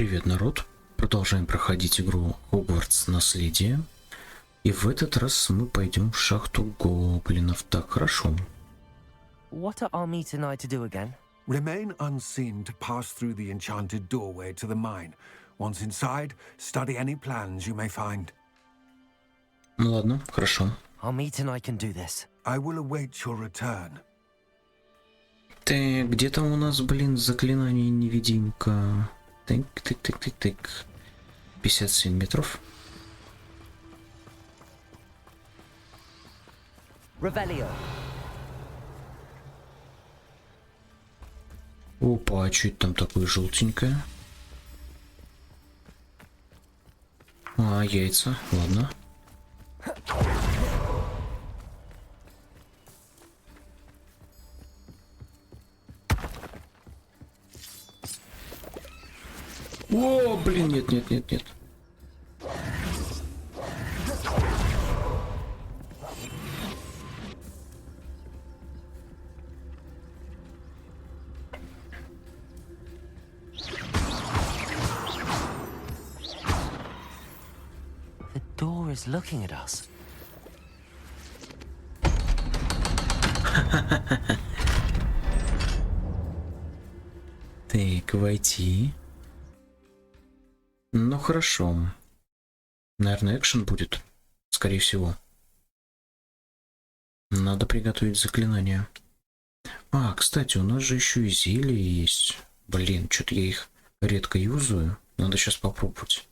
Привет, народ! Продолжаем проходить игру Hogwarts Наследие. И в этот раз мы пойдем в шахту гоблинов. Так, хорошо. What are Armita and I to do again? Remain unseen to pass through the enchanted doorway to the mine. Once inside, study any plans you may find. Ну ладно, хорошо. Armita and I can do this. I will await your return. Ты где там у нас, блин, заклинание невидимка? Тык. 57 метров. Revelio. Опа, а что это там такое желтенькое? А, яйца, ладно. О, блин, нет. The door is looking at us. Так, войти. Ну хорошо. Наверное, экшен будет. Скорее всего. Надо приготовить заклинания. А, кстати, у нас же еще и зелья есть. Блин, что-то я их редко юзаю. Надо сейчас попробовать.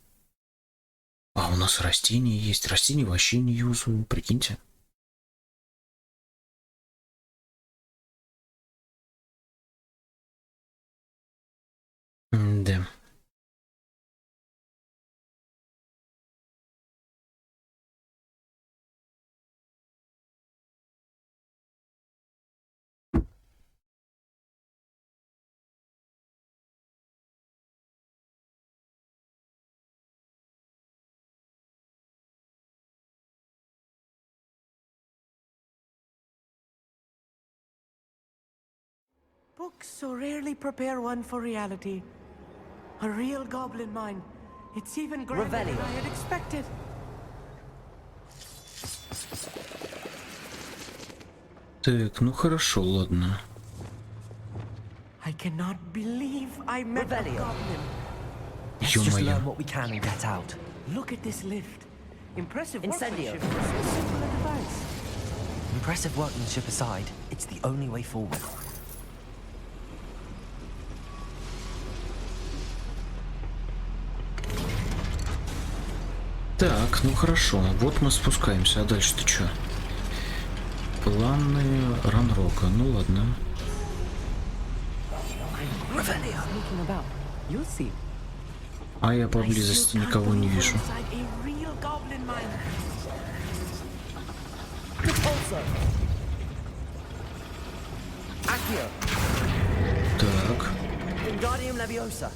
А, у нас растения есть. Растения вообще не юзаю, прикиньте. Да. Books so rarely prepare one for reality. A real goblin mine. It's even grander than Revelio. I had expected. Так, ну хорошо, ладно. I cannot believe I met a Revelio. goblin. Let's just Ё-моё. learn what we can and get out. Look at this lift. Impressive Incendio. workmanship for so simple a device. Impressive workmanship aside, it's the only way forward. Так, ну хорошо. Вот мы спускаемся. А дальше-то что? Планы ранрока. Ну ладно. Revelio. Looking about. You'll see. А я I поблизости still can't никого не believe we're вижу. inside a real goblin mine. Repulsor. Accio. Так. Wingardium Leviosa.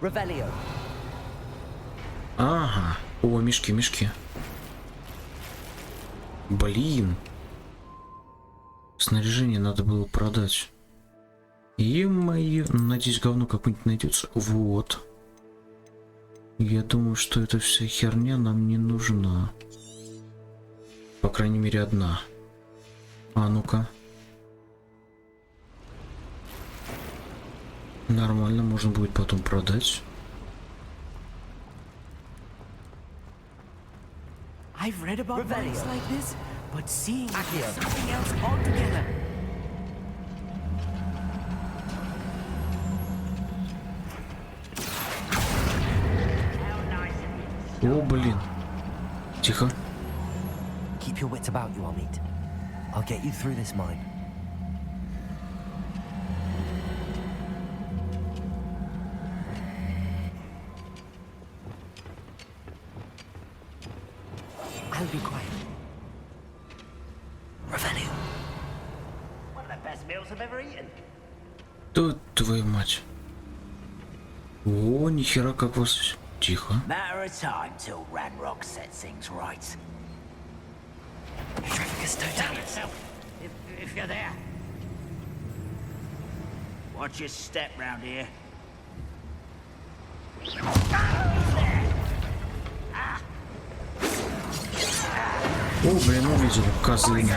Revelio. Ага. О, мешки. Блин. Снаряжение надо было продать. Е-мое. Надеюсь, говно какое-нибудь найдется. Вот. Я думаю, что эта вся херня нам не нужна. По крайней мере, одна. А ну-ка. Нормально, можно будет потом продать. I've read about Revelio. mines like this, but seeing it Accio. is something else altogether. О, блин. Тихо. Keep your wits about you, Armit. I'll get you through this mine. I'll be quiet. Revelio. One of the best meals I've ever eaten. Тут твою мать. О, нихера как вас. Тихо. Matter of time till Ranrock sets things right. Trafficus Tell totalis. yourself if you're there. Watch your step round here. О, блин, увидел, козлина.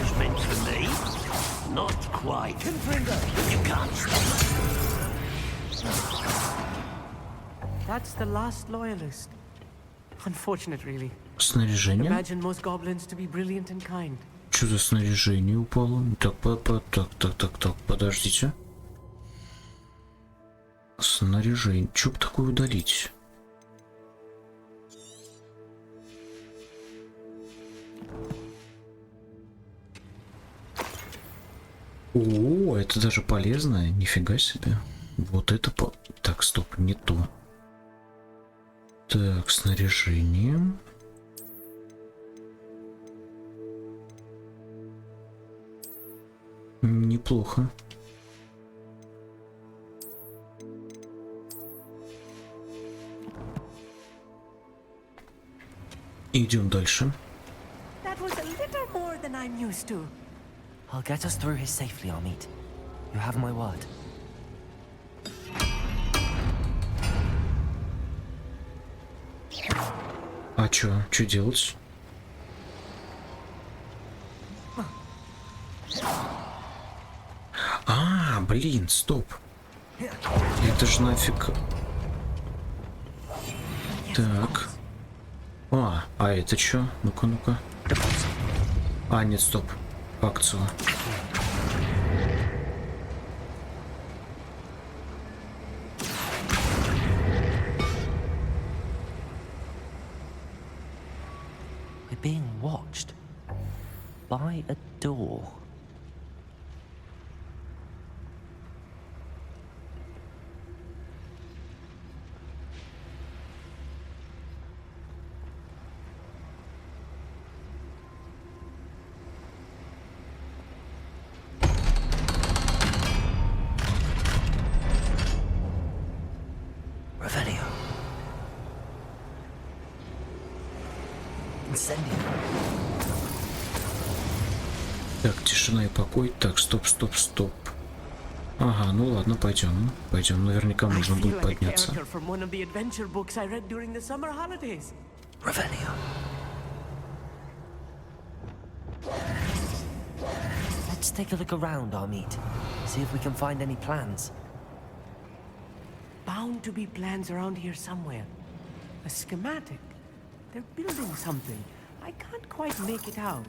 Was meant for me. Not quite. You can't stop. That's the last loyalist. Unfortunate, really. Снаряжение? Imagine most goblins to be brilliant and kind. Что за снаряжение упало? Так, так, подождите. Снаряжение. Чё бы такое удалить? О, это даже полезно, нифига себе. Вот это по... Так, стоп, не то. Так, снаряжение. Неплохо. Идем дальше. That was a little more than I'm used to. I'll get us through here safely, Amit. You have my word. А чё делать? А, блин, стоп. Это ж нафиг. Так. А это чё? Ну-ка, ну-ка. А, нет, стоп. Акцию. We're being watched by a door. Revelio. Incendio. Так, тишина и покой. Так, стоп. Ага, ну ладно, пойдем. Наверняка I можно feel будет like a подняться. character from one of the adventure books I read during the summer holidays. Revelio. Let's take a look around, Amit. See if we can find any plans. Bound to be plans around here somewhere. A schematic. They're building something. I can't quite make it out.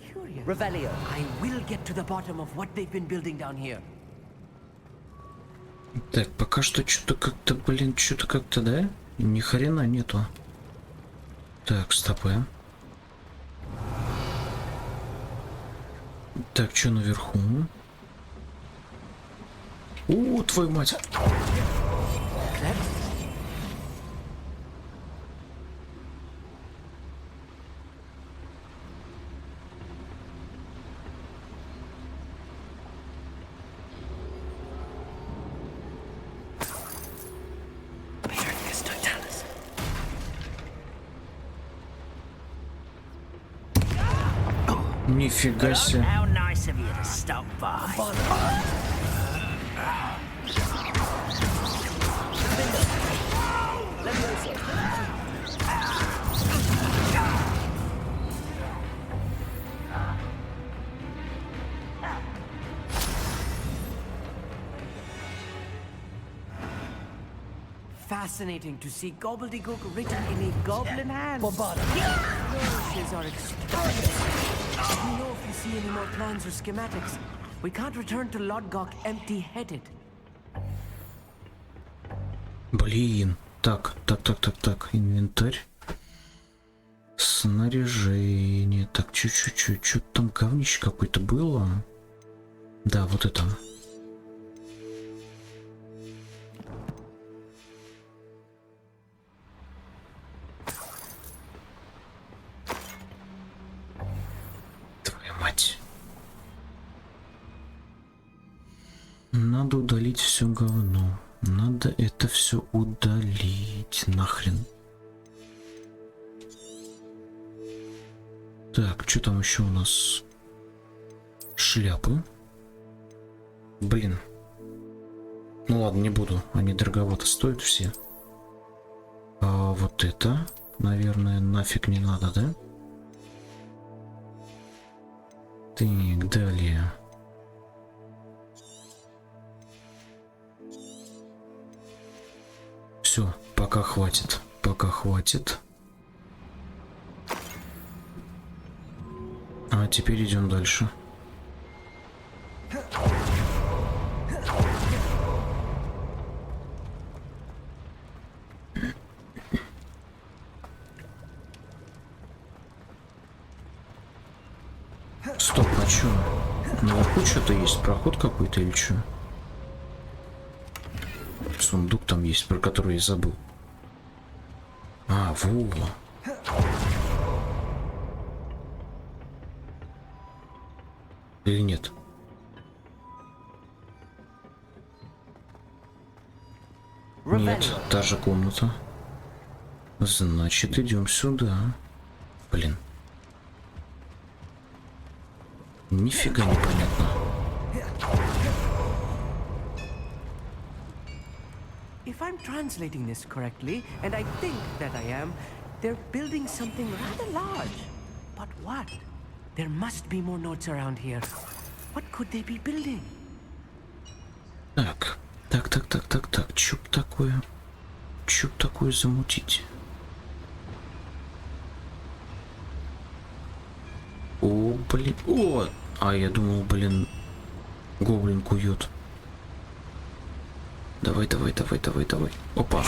Curious. Revelio. I will get to the bottom of what they've been building down here. Так, пока что что-то как-то, да? Ни хрена нету. Так, стопы. Так, что наверху? О, твою мать! Нифига себе. How nice of you to stop by. Fascinating to see gobbledygook written in a goblin hand. Flourishes are extraordinary. Let me know if you see any more plans or schematics. We can't return to Lodgok empty-headed. Блин. Так. Инвентарь. Снаряжение. Так, чуть-чуть. Что-то там говнище какое-то было. Да, вот это. Надо удалить все говно. Надо это все удалить. Нахрен. Так, что там еще у нас? Шляпы. Блин. Ну ладно, не буду. Они дороговато стоят все. А вот это, наверное, нафиг не надо, да? Так, далее. Все, пока хватит. Пока хватит. А теперь идем дальше. Стоп, а чё? Наверху что-то есть? Проход какой-то или чё? Сундук там есть, про который я забыл. А, во. Или нет? Нет, та же комната. Значит, идем сюда. Блин. Нифига непонятно. If I'm translating this correctly, and I think that I am, they're building something rather large. But what? There must be more notes around here. What could they be building? Так. Чё б такое замутить? О, блин. О! А я думал, блин, гоблин кует. Давай. Опа.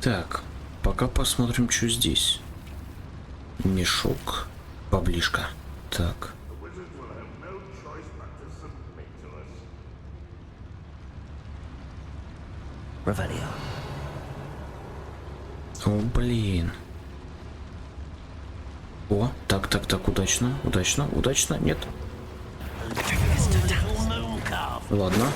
Так, пока посмотрим, что здесь. Мешок. Поближка. Так. О, блин. О, так, удачно. Нет. Ладно.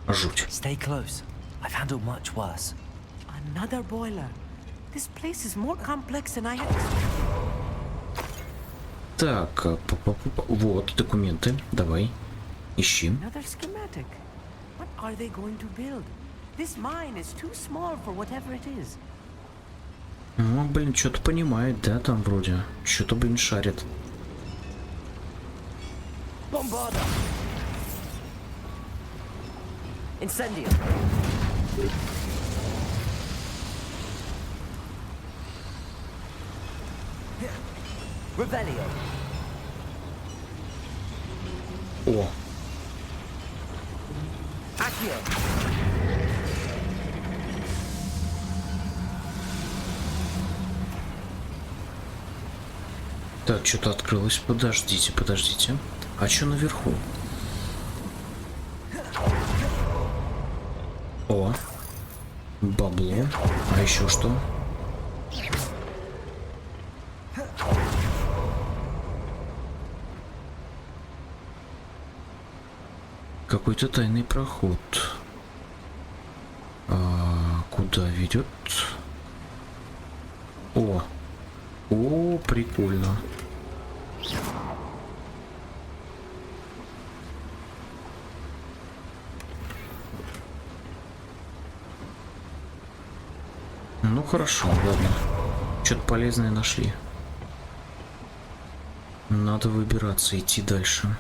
Жуть. Stay close. I've handled much worse. Another boiler. This place is more complex than I had. Так, вот документы. Давай. Ищи. Another schematic. What are they going to build? This mine is too small for whatever it is. Ну, блин, что-то понимает, да, там вроде. Что-то, блин, шарит. Bombarda. Incendio. Revelio. О. Accio. Так, что-то открылось. Подождите. А что наверху? О. Бабло. А еще что? Какой-то тайный проход. Куда ведет? О, прикольно. Ну хорошо, ладно. Что-то полезное нашли. Надо выбираться, идти дальше.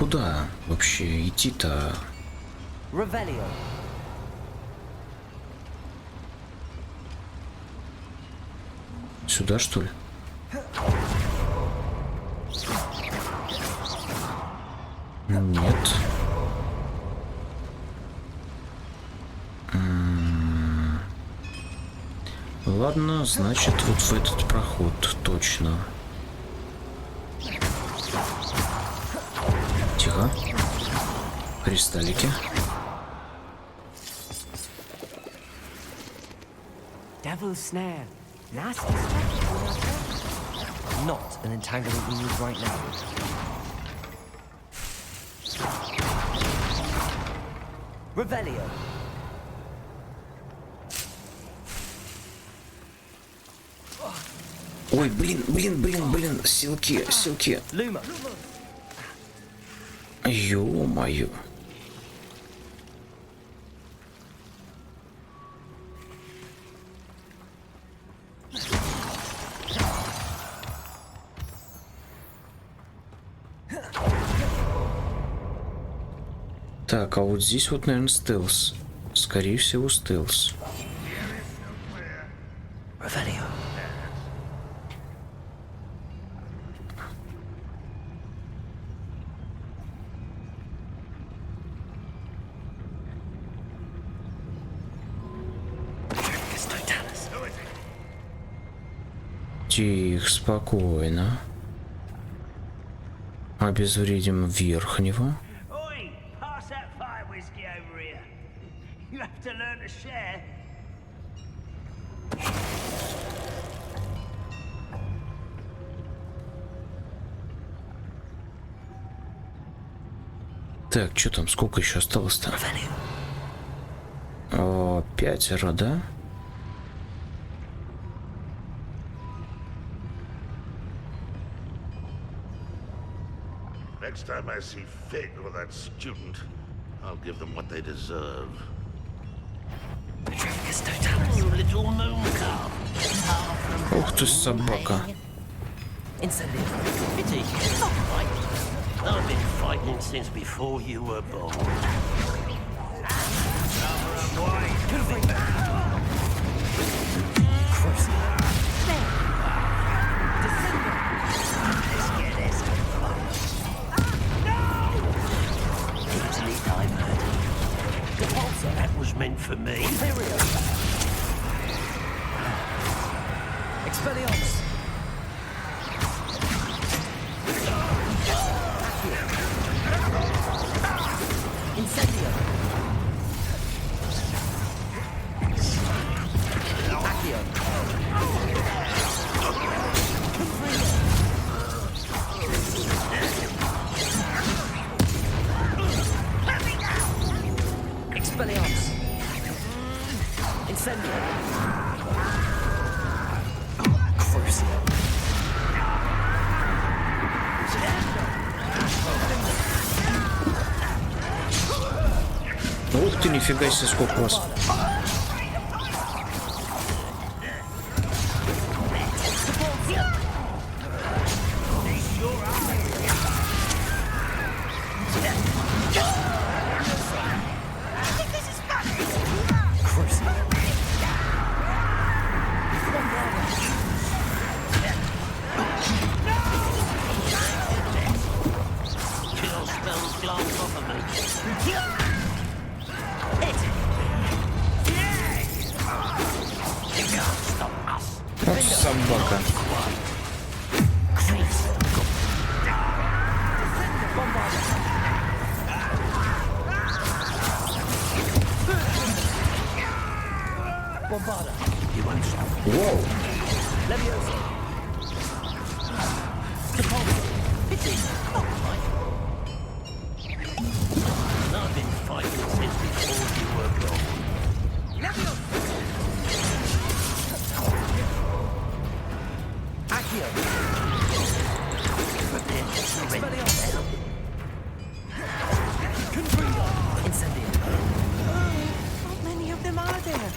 куда вообще идти-то? Revelio. Сюда, что ли? Нет. Ладно, значит, вот в этот проход точно. Тихо. Кристаллики. Devil's snare. Nasty stuff. Not an entanglement we need right now. Revelio. Ой, блин, силки. Luma. Ё-моё. Так, а вот здесь вот, наверное, стелс. Скорее всего, стелс. Revelio. Тихо, спокойно. Обезвредим верхнего. Oi, pass that fire whiskey over here. You have to learn to share. Так, что там, сколько еще осталось-то? 5, да? Next time I see Fig or that student, I'll give them what they deserve. You little moon calf. Ух ты, собака. Incendio. Pity. I've been fighting since before you were born. Easily diverted. That was meant for me. Expelliarmus. Incendio. Accio. Expelliarmus. Incendio. Crucio. Ух ты, нифига себе, сколько вас. Kill spells glance off of me. You can't stop us. Вот собака. Bombarda. You won't stop. Воу. Leviosa. Pity. I've been fighting since before you were born. Accio. Prepare to surrender. Expelliarmus. Incendio. How many of them are there?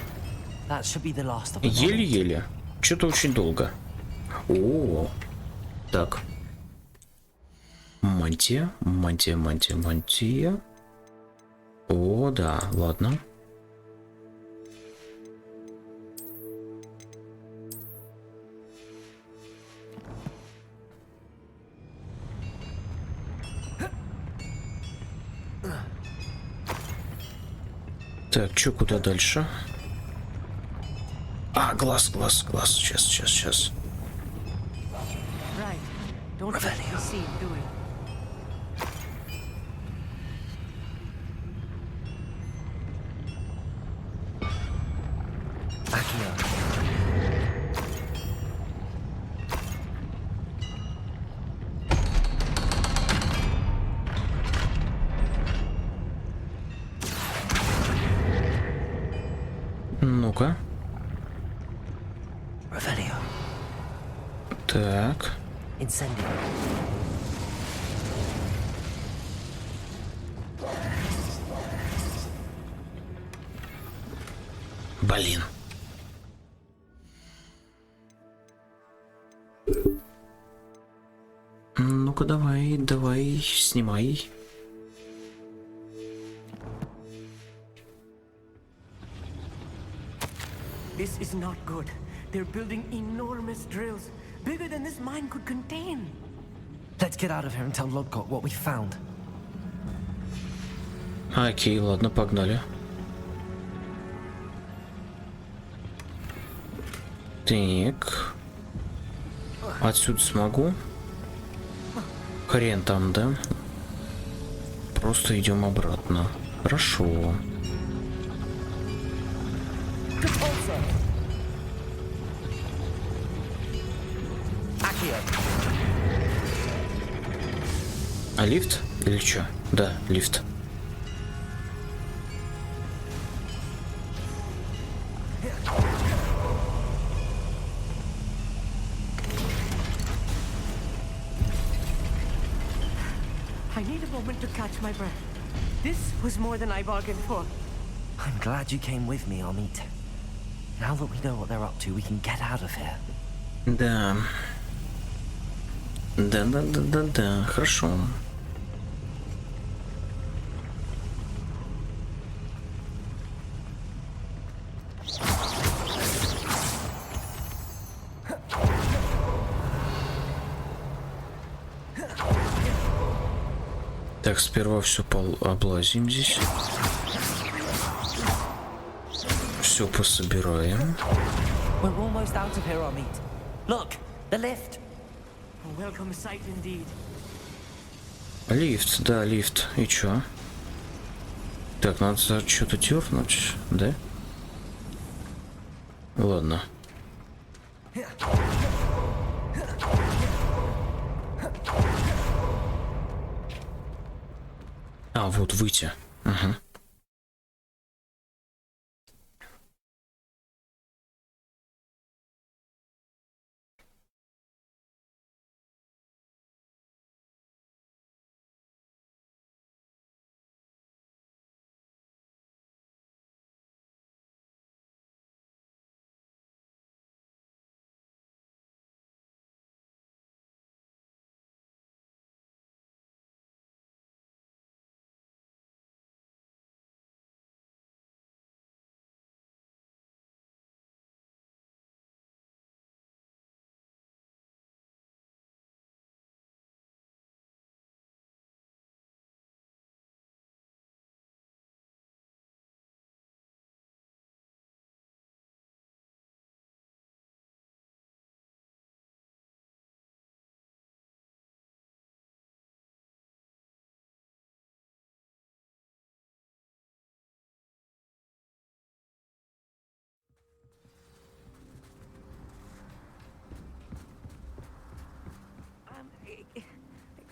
That should be the last of them. Еле-еле. Что-то очень долго. О, так. Мантия, мантия, мантия, мантия. О, да, ладно. Так, чё, куда дальше? А, глаз, глаз, глаз. Сейчас, сейчас, сейчас. Right. Don't let it be seen, do we? Ну-ка. Revelio. Так. Incendio. Блин. Ну-ка, давай, давай, снимай. This is not good. They're building enormous drills, bigger than this mine could contain. Let's get out of here and tell Lodgok what we found. Окей, ладно, погнали. Так. Отсюда смогу? Хрен там, да? Просто идем обратно. Хорошо. А лифт? Или что? Да, лифт. I need a moment to catch my breath. This was more than I bargained for. I'm glad you came with me, Amit. Now that we know what they're up to, we can get out of here. Да. Да, хорошо. Так, сперва все облазим здесь. Все пособираем. We're almost out of here, Amit. Look, the lift. A welcome sight indeed. Лифт, да, лифт. И чё? Так, надо что-то дернуть, да? Ладно. А, вот, выйти. Ага.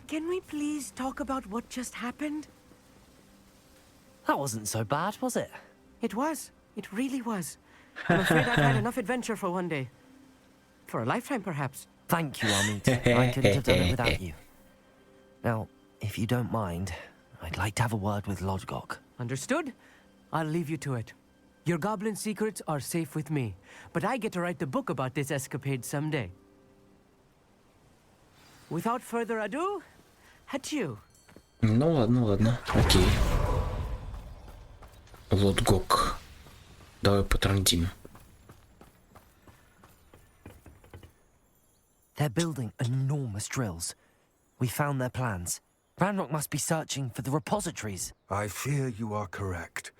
Can we please talk about what just happened? That wasn't so bad, was it? It was. It really was. I'm afraid I've had enough adventure for one day. For a lifetime, perhaps. Thank you, Amit. I couldn't have done it without you. Now, if you don't mind, I'd like to have a word with Lodgok. Understood? I'll leave you to it. Your goblin secrets are safe with me, but I get to write the book about this escapade someday. Without further ado, Adieu. Ну ладно, окей. Лотгок. Давай потрандим. They're building enormous drills. We found their plans. Ranrock must be searching for the repositories. I fear you are correct.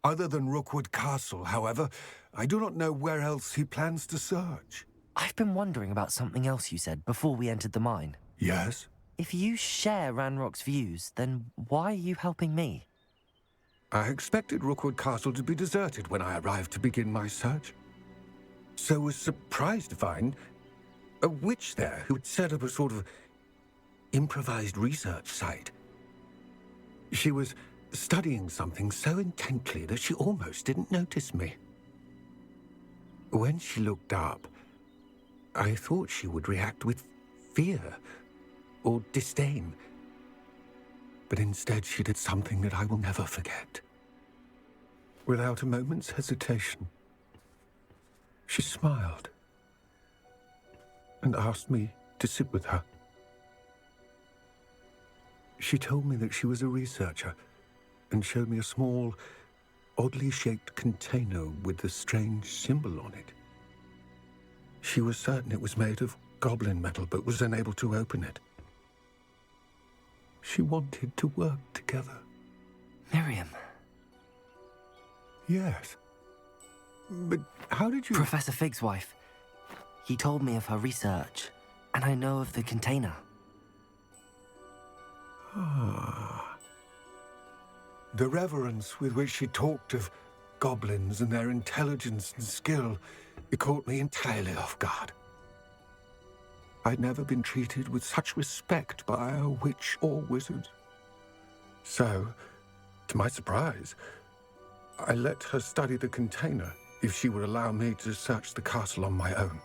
Other than Rookwood Castle, however, I do not know where else he plans to search. I've been wondering about something else you said before we entered the mine. Yes? If you share Ranrock's views, then why are you helping me? I expected Rookwood Castle to be deserted when I arrived to begin my search. So was surprised to find a witch there who had set up a sort of improvised research site. She was studying something so intently that she almost didn't notice me. When she looked up, I thought she would react with fear or disdain. But instead she did something that I will never forget. Without a moment's hesitation, she smiled and asked me to sit with her. She told me that she was a researcher and showed me a small, oddly shaped container with a strange symbol on it. She was certain it was made of goblin metal, but was unable to open it. She wanted to work together. Miriam. Yes. But how did you... Professor Fig's wife. He told me of her research, and I know of the container. Ah. The reverence with which she talked of goblins and their intelligence and skill, it caught me entirely off guard. I'd never been treated with such respect by a witch or wizard. So, to my surprise, I let her study the container if she would allow me to search the castle on my own.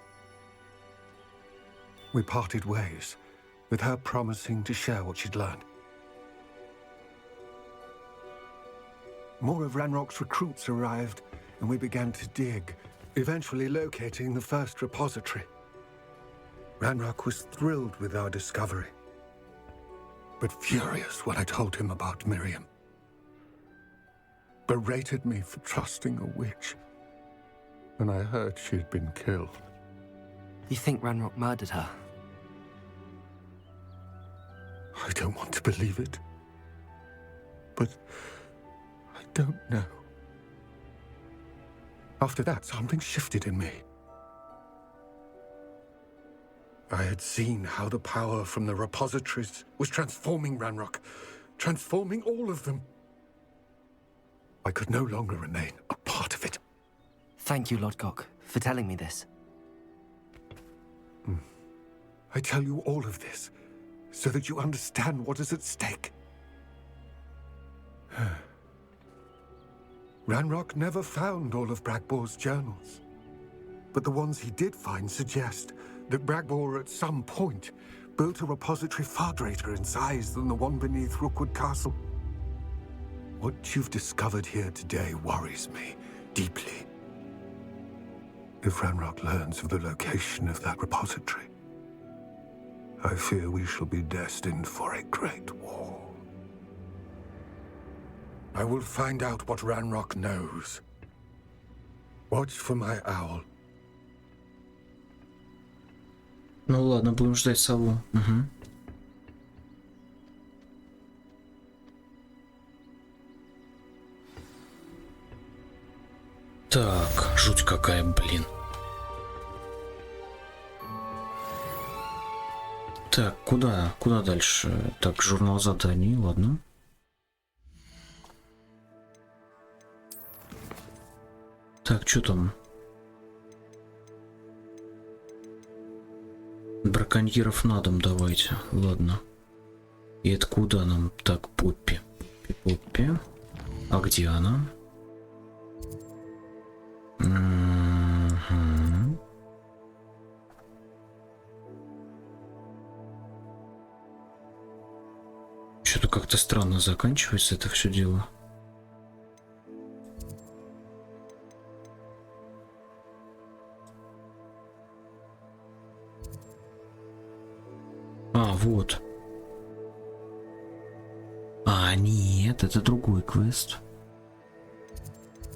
We parted ways, with her promising to share what she'd learned. More of Ranrock's recruits arrived, and we began to dig, eventually locating the first repository. Ranrock was thrilled with our discovery, but furious when I told him about Miriam. Berated me for trusting a witch, and I heard she'd been killed. You think Ranrock murdered her? I don't want to believe it, but I don't know. After that, something shifted in me. I had seen how the power from the repositories was transforming Ranrock, transforming all of them. I could no longer remain a part of it. Thank you, Lodgok, for telling me this. I tell you all of this so that you understand what is at stake. Ranrock never found all of Bragbor's journals, but the ones he did find suggest that Bragbor at some point built a repository far greater in size than the one beneath Rookwood Castle. What you've discovered here today worries me deeply. If Ranrock learns of the location of that repository, I fear we shall be destined for a great war. I will find out what Ranrock knows. Watch for my owl. Ну ладно, будем ждать сову. Угу. Так, жуть какая, блин. Так, куда? Куда дальше? Так, журнал заданий, ладно. Так, что там? Браконьеров на дом давайте. Ладно. И это куда нам? Так, Поппи. Поппи. А где она? Угу. Что-то как-то странно заканчивается это все дело. А, вот. А, нет, это другой квест.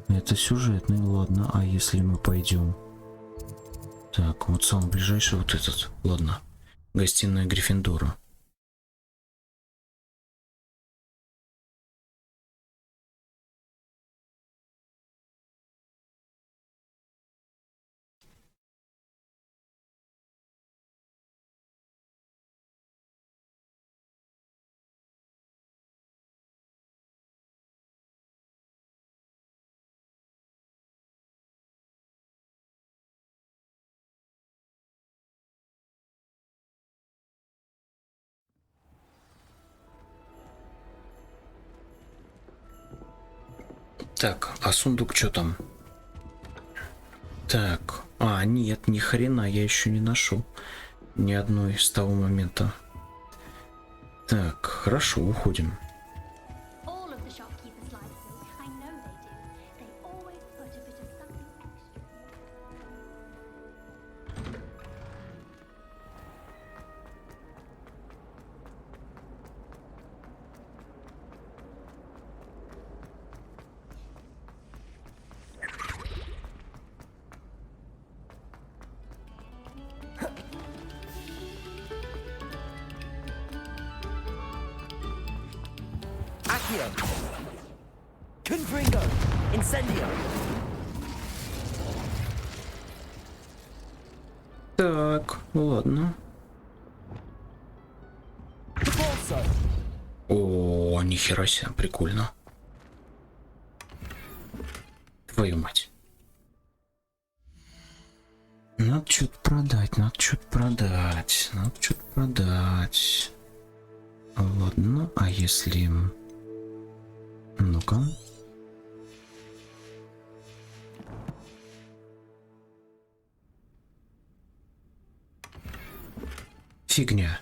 Это сюжетный, ладно. А если мы пойдем... Так, вот самый ближайший вот этот. Ладно. Гостиная Гриффиндора. Так, а сундук что там? Так, а, нет, ни хрена, я еще не нашел ни одной с того момента. Так, хорошо, уходим. All of the shopkeepers like me. I know they do. They always put a bit of something extra. Accio. Confringo. Incendio. Так, ладно. Repulso. О, нихера себе, прикольно. Твою мать. Надо что-то продать, надо что-то продать, надо что-то продать. Ладно, а если... Ну-ка. Фигня.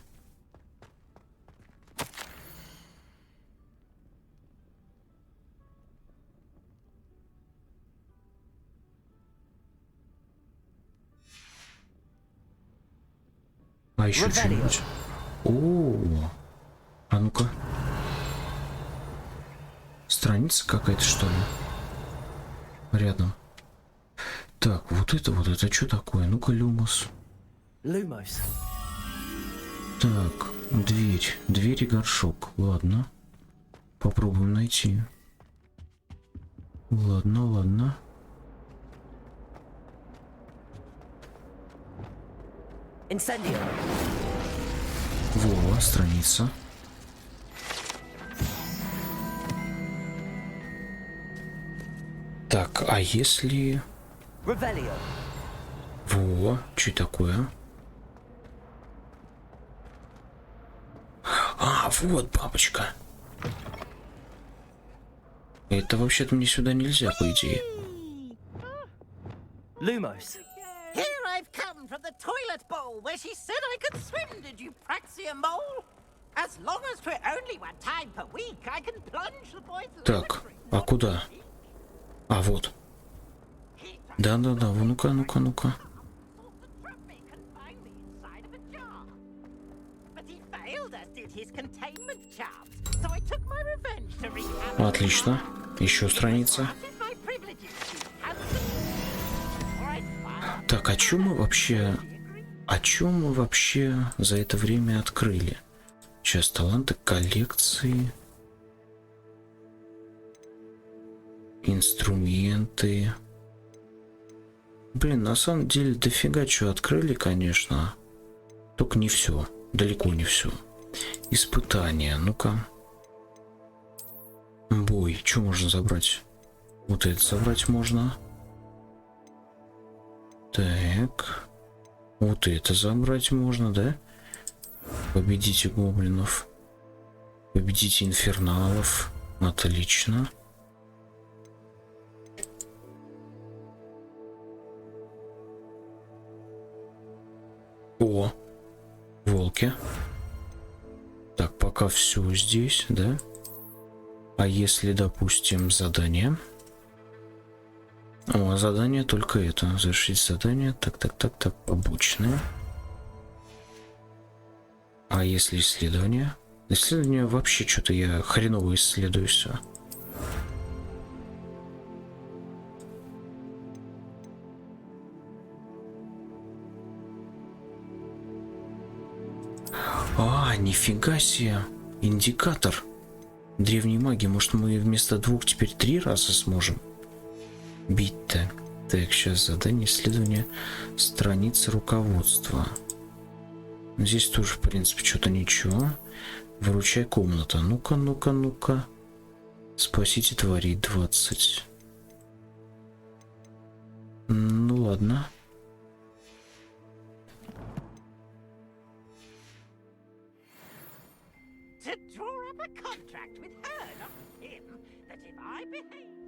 А еще что-нибудь? О, а ну-ка. Страница какая-то, что ли? Рядом. Так, вот это что такое? Ну-ка, Люмос. Lumos. Так, дверь и горшок. Ладно. Попробуем найти. Ладно. Incendio. Во, страница. Так, а если... Revelio. Во, что такое? А, вот бабочка. Это вообще-то мне сюда нельзя, по идее. Lumos. Here I've come from the toilet bowl where she said I could swim, did you praxia mole? As long as for only one time per week, I can plunge the boys to the Так, а куда? А, вот. Да-да-да, ну-ка. Отлично. Еще страница. Так, о чем мы вообще за это время открыли? Сейчас таланты, коллекции, инструменты. Блин, на самом деле дофига чего открыли, конечно. Только не все, далеко не все. Испытания, ну-ка. Бой, что можно забрать? Вот это забрать можно. Так. Вот это забрать можно, да? Победите гоблинов. Победите инферналов. Отлично. О, волки. Так, пока все здесь, да? А если, допустим, задание? О, задание только это. Завершить задание. Так, побочное. А если исследование? Исследование вообще что-то я хреново исследую все. А, нифига себе. Индикатор древней магии. Может, мы вместо 2 теперь 3 раза сможем бить-то? Так, сейчас задание исследования страницы руководства. Здесь тоже, в принципе, что-то ничего. Выручай комната. Ну-ка, ну-ка, ну-ка. Спасите тварей 20. Ну ладно. To draw up a contract with her, not him, that if I behave...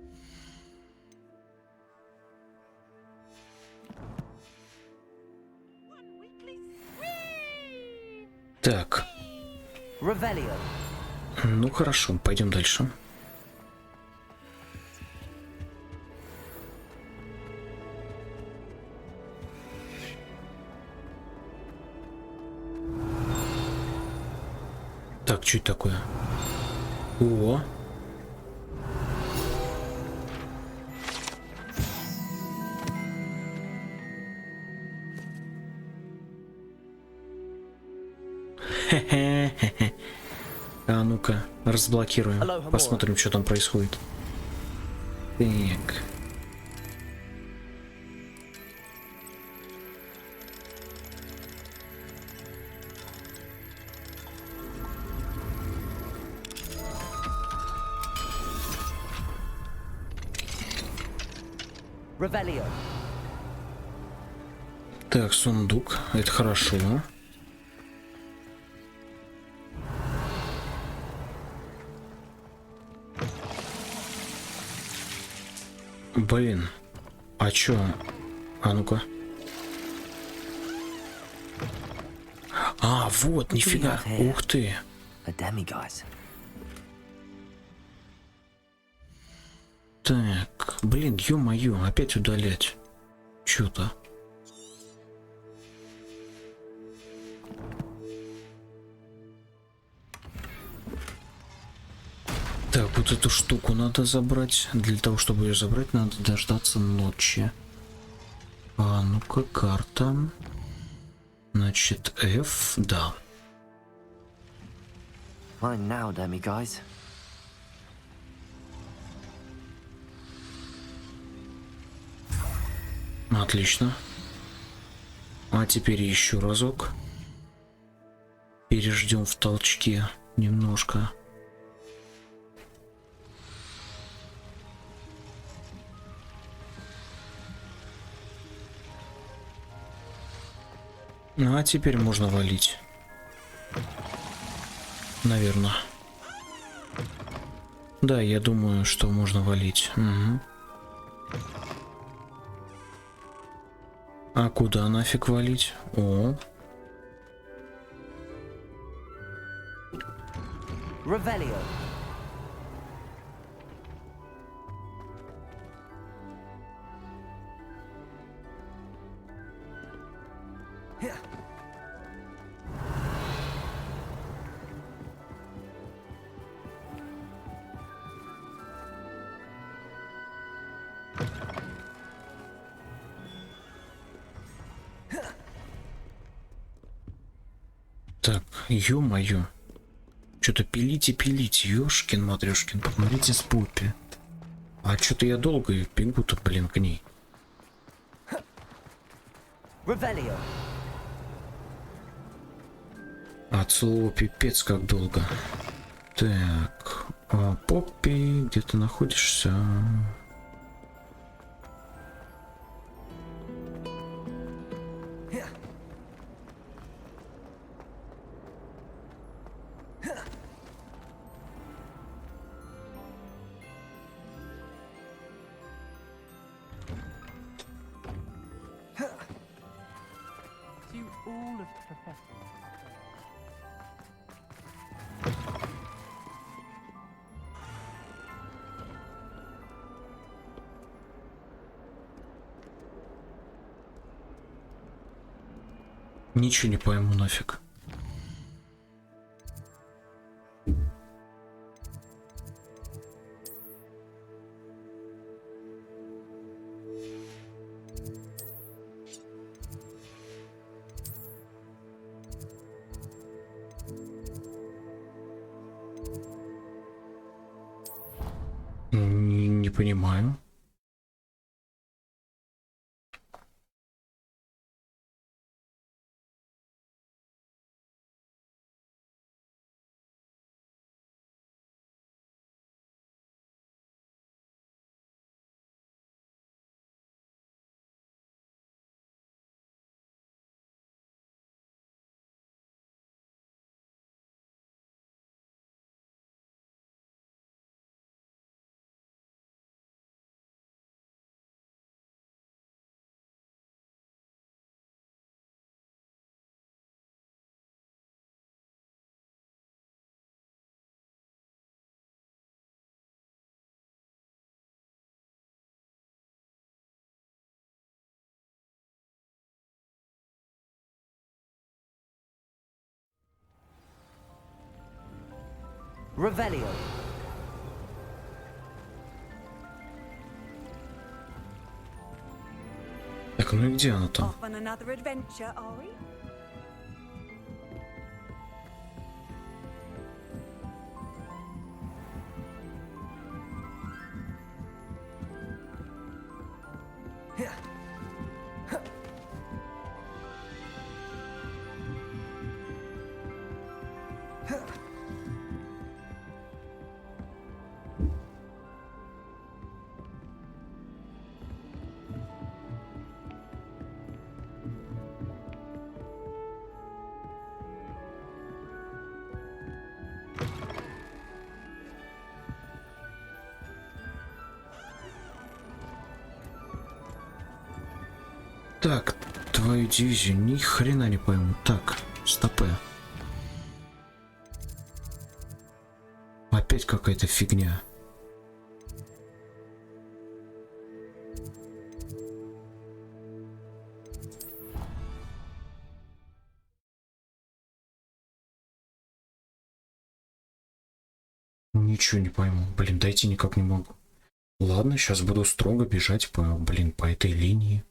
One weekly swing! Так, Revelio. ну хорошо, пойдем дальше. Так, что это такое? О! Хе-хе-хе-хе. А ну-ка, разблокируем. Посмотрим, что там происходит. Так. Revelio. Так, сундук. Это хорошо. Блин. А чё? А ну-ка. А, вот, нифига. Ух ты. A demiguise. Так, блин, ё-моё, опять удалять. Чё-то. Так, вот эту штуку надо забрать. Для того, чтобы ее забрать, надо дождаться ночи. А ну-ка, карта. Значит, F, да. Mine now, demiguise. Отлично. А теперь еще разок. Переждем в толчке немножко. Ну а теперь можно валить. Наверное. Да, я думаю, что можно валить. Угу. А куда нафиг валить? О. Revelio. Так, ё-моё. Что-то пилите, ёшкин матрёшкин, посмотрите с Поппи. А что-то я долго бегу-то, блин, к ней. Revelio. От слова пипец как долго. Так, а Поппи, где ты находишься? To all of Professor. Ничего не пойму нафиг. понимаю. Revelio. Так, ну и где она там? Off on another adventure, are we? Так, твою дивизию ни хрена не пойму. Так, стопы. Опять какая-то фигня. Ничего не пойму. Блин, дойти никак не могу. Ладно, сейчас буду строго бежать по, блин, по этой линии.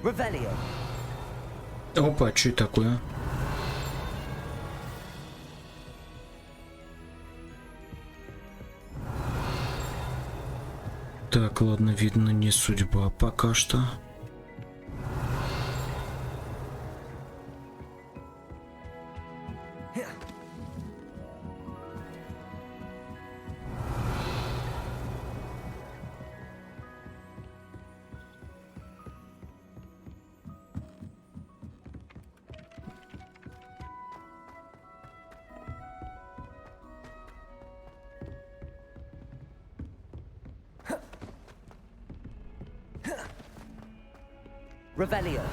Revelio. Опа, что это такое? Так, ладно, видно, не судьба пока что. Revelio.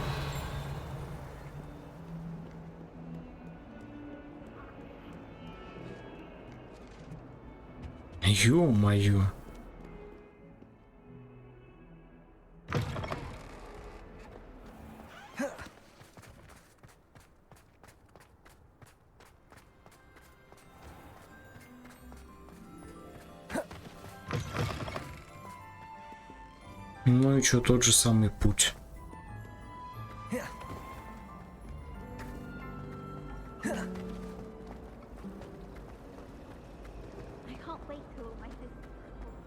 Ё-моё. Ну и чё, тот же самый путь. I can't wait till all my sisters are born.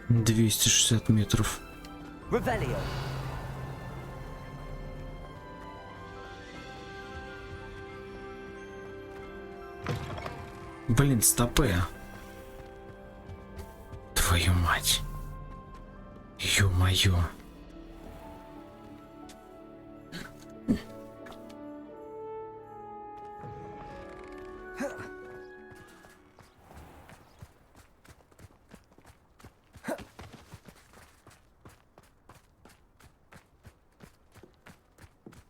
— 260 метров. Revelio. Блин, стопы. Твою мать. Ё-моё.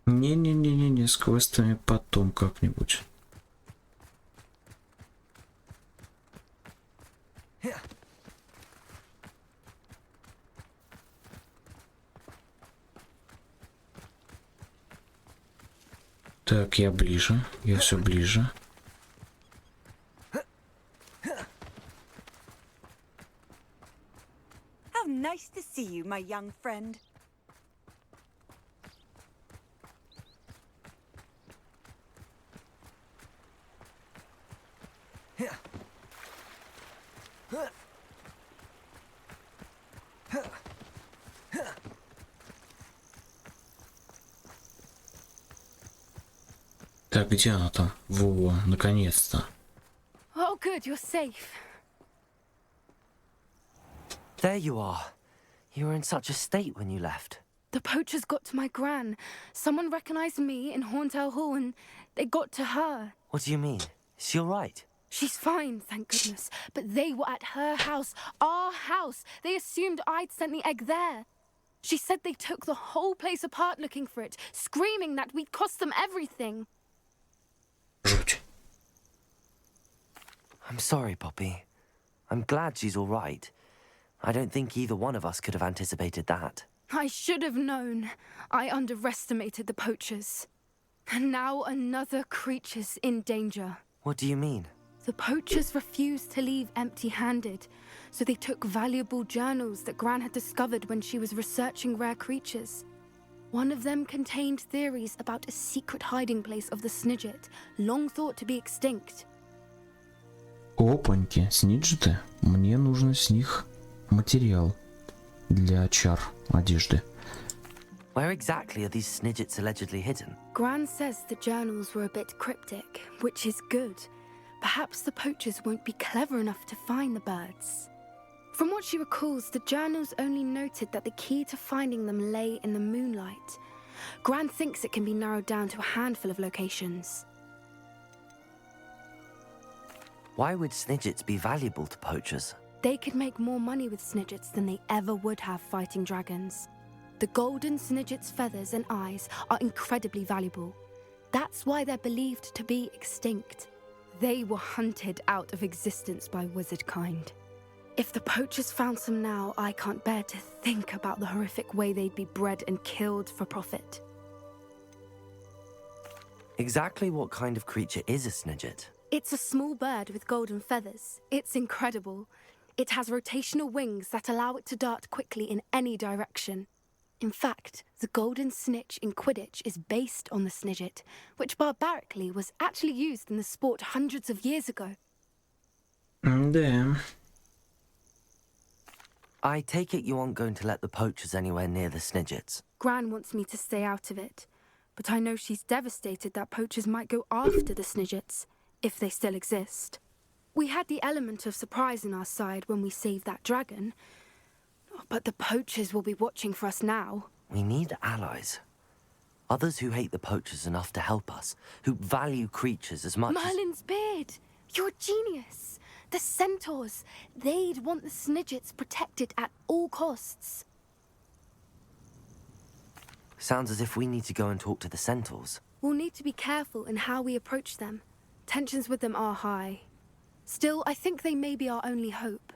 Не-не-не-не-не, с квестами потом как-нибудь. Так, я ближе, я все ближе. How nice to see you, my young friend. Так, где она там? Во, наконец-то. Oh, good, you're safe. There you are. You were in such a state when you left. The poachers got to my gran. Someone recognized me in Horntail Hall and they got to her. What do you mean? Is she all right? She's fine, thank goodness. But they were at her house, our house. They assumed I'd sent the egg there. She said they took the whole place apart looking for it, screaming that we'd cost them everything. Жуть. I'm sorry, Poppy. I'm glad she's all right. I don't think either one of us could have anticipated that. I should have known. I underestimated the poachers. And now another creature's in danger. What do you mean? The poachers refused to leave empty-handed, so they took valuable journals that Gran had discovered when she was researching rare creatures. One of them contained theories about a secret hiding place of the Snidget, long thought to be extinct. Опаньки, сниджеты. Мне нужно с них материал для чар одежды. Where exactly are these snidgets allegedly hidden? Gran says the journals were a bit cryptic, which is good. Perhaps the poachers won't be clever enough to find the birds. From what she recalls, the journals only noted that the key to finding them lay in the moonlight. Gran thinks it can be narrowed down to a handful of locations. Why would snidgets be valuable to poachers? They could make more money with Snidgets than they ever would have fighting dragons. The golden Snidget's feathers and eyes are incredibly valuable. That's why they're believed to be extinct. They were hunted out of existence by wizard kind. If the poachers found some now, I can't bear to think about the horrific way they'd be bred and killed for profit. Exactly what kind of creature is a snidget? It's a small bird with golden feathers. It's incredible. It has rotational wings that allow it to dart quickly in any direction. In fact, the golden snitch in Quidditch is based on the snidget, which barbarically was actually used in the sport hundreds of years ago. Да. I take it you aren't going to let the poachers anywhere near the snidgets. Gran wants me to stay out of it, but I know she's devastated that poachers might go after the snidgets, if they still exist. We had the element of surprise on our side when we saved that dragon, but the poachers will be watching for us now. We need allies. Others who hate the poachers enough to help us, who value creatures as much Merlin's beard! You're a genius! The centaurs! They'd want the snidgets protected at all costs. Sounds as if we need to go and talk to the centaurs. We'll need to be careful in how we approach them. Tensions with them are high. Still, I think they may be our only hope.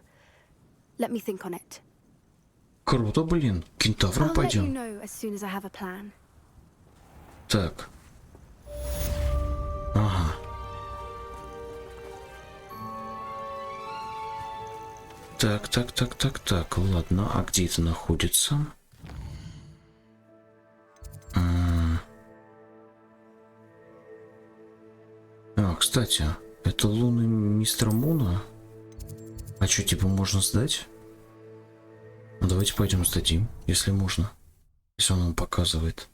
Let me think on it. Круто, блин. К кентаврам I'll let you пойдем. know as soon as I have a plan. Так. Ага. Так. Ладно, а где это находится? Кстати, это луны мистера Муна. А что, типа, можно сдать? Ну, давайте пойдем сдадим, если можно. Если он нам показывает.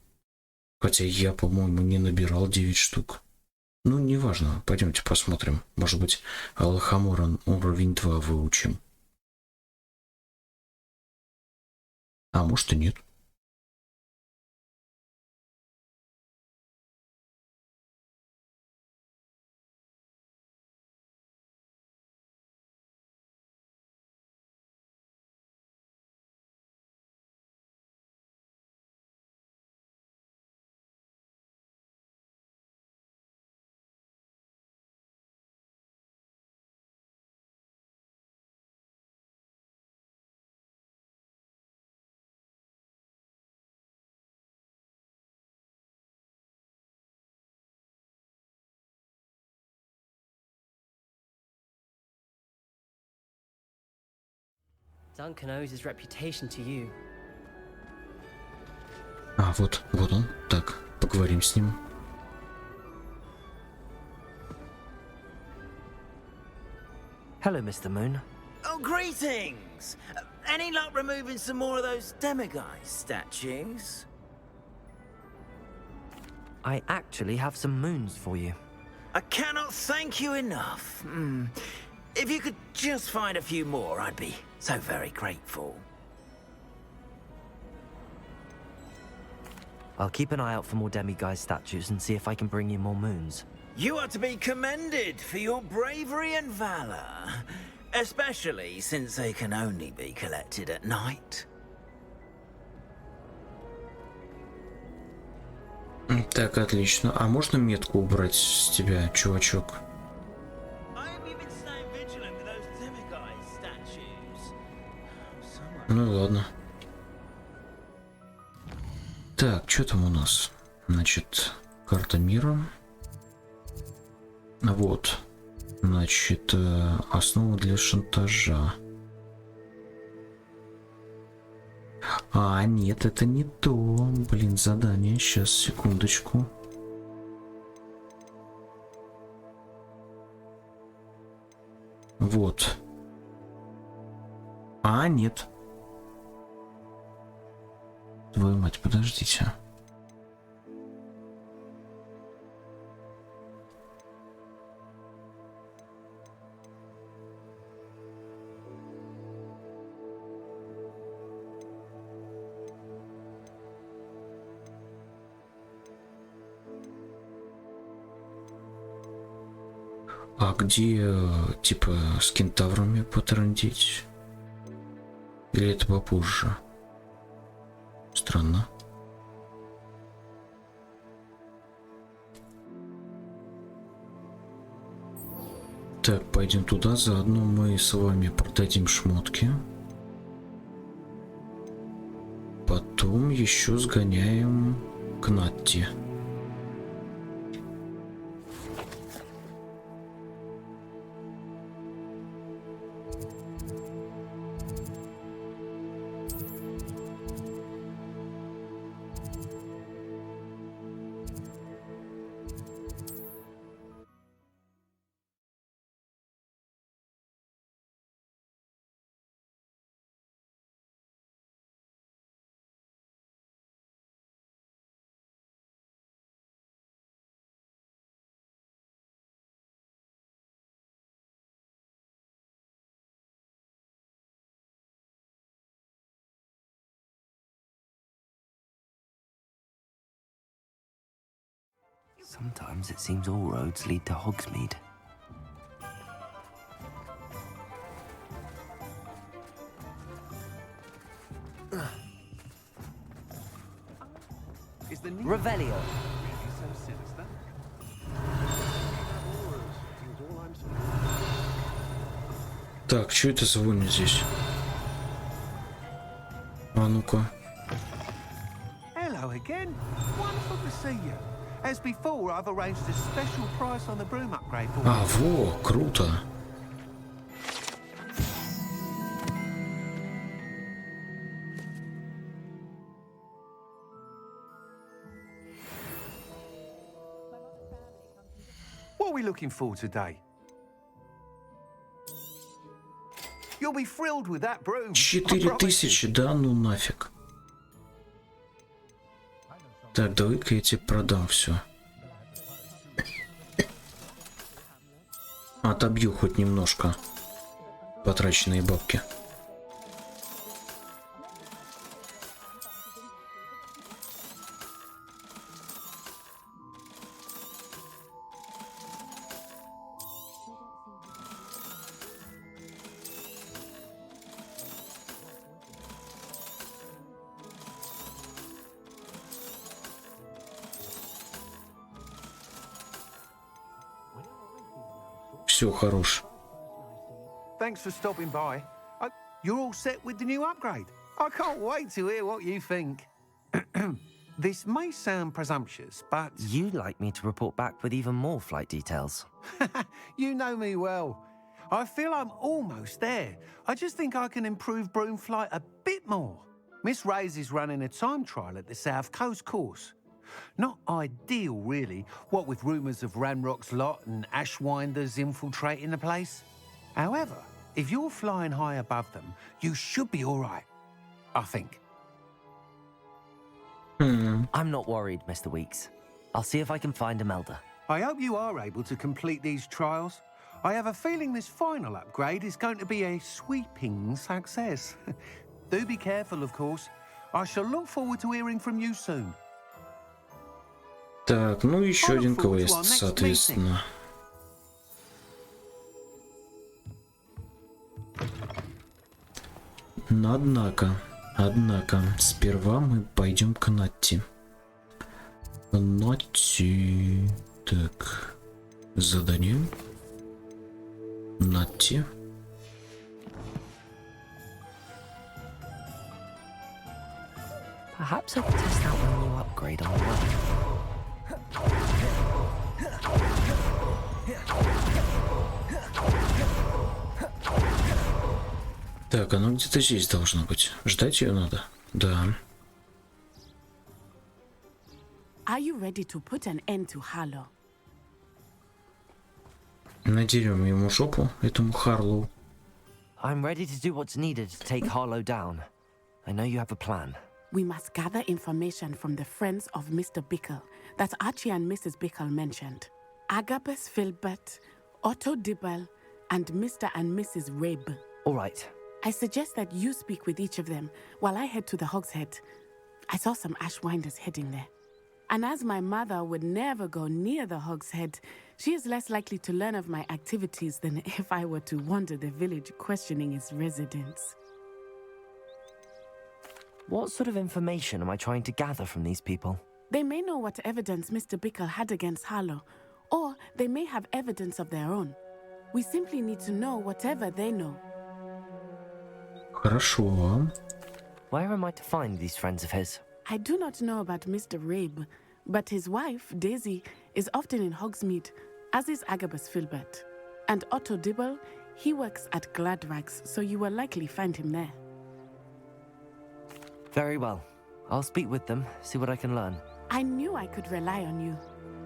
Хотя я, по-моему, не набирал 9 штук. Ну, неважно. Пойдемте посмотрим. Может быть, Алахамора уровень 2 выучим. А может и нет. Duncan owes his reputation to you. А, вот он. Так, поговорим с ним. Hello, Mr. Moon. Oh, greetings! Any luck removing some more of those demiguise statues? I actually have some moons for you. I cannot thank you enough. If you could just find a few more, I'd be so very grateful. I'll keep an eye out for more demiguise statues and see if I can bring you more moons. You are to be commended for your bravery and valor, especially since they can only be collected at night. Так, отлично. А можно метку убрать с тебя, чувачок? Ну ладно. Так, что там у нас? Значит, карта мира. Вот. Значит, основа для шантажа. А, нет, это не то. Блин, задание. Сейчас, секундочку. Вот. А, нет. Твою мать, подождите. А где, типа, с кентаврами потрындеть? Или это попозже? Странно. Так, пойдем туда. Заодно мы с вами продадим шмотки. Потом еще сгоняем к Натти. Sometimes it seems all roads lead to Hogsmeade. Revelio. Так, что это за вонь здесь? А ну-ка. Hello again. Wonderful to see you. As before, I've arranged a special price on the broom upgrade for you. А, во, круто. What are we looking for today? You'll be thrilled with that broom. 4000, да ну нафиг. Так, давай-ка я тебе продам все. Отобью хоть немножко потраченные бабки. Все, хорош. Thanks for stopping by. You're all set with the new upgrade. I can't wait to hear what you think. This may sound presumptuous, but... You'd like me to report back with even more flight details. You know me well. I feel I'm almost there. I just think I can improve broom flight a bit more. Miss Ray's is running a time trial at the South Coast course. Not ideal, really, what with rumours of Ranrock's lot and Ashwinders infiltrating the place. However, if you're flying high above them, you should be all right, I think. I'm not worried, Mr. Weeks. I'll see if I can find Imelda. I hope you are able to complete these trials. I have a feeling this final upgrade is going to be a sweeping success. Do be careful, of course. I shall look forward to hearing from you soon. Так, ну еще один квест, соответственно. Но однако, сперва мы пойдем к Натти. Натти. Так, задание. Натти. Perhaps I could test out my new upgrade on the way. Так, оно где-то здесь должно быть. Ждать ее надо? Да. Are you ready to put an end to Harlow? Надерем ему жопу, этому Харлоу. I'm ready to do what's needed to take Harlow down. I know you have a plan. We must gather information from the friends of Mr. Bickle that Archie and Mrs. Bickle mentioned. Agabus Filbert, Otto Dibble, and Mr. and Mrs. Rabe. All right. I suggest that you speak with each of them while I head to the Hogshead. I saw some Ashwinders heading there. And as my mother would never go near the Hogshead, she is less likely to learn of my activities than if I were to wander the village questioning its residents. What sort of information am I trying to gather from these people? They may know what evidence Mr. Bickle had against Harlow, or they may have evidence of their own. We simply need to know whatever they know. Хорошо. Where am I to find these friends of his? I do not know about Mr. Rabe, but his wife, Daisy, is often in Hogsmeade, as is Agabus Filbert. And Otto Dibble, he works at Gladrags, so you will likely find him there. Very well. I'll speak with them, see what I can learn. I knew I could rely on you.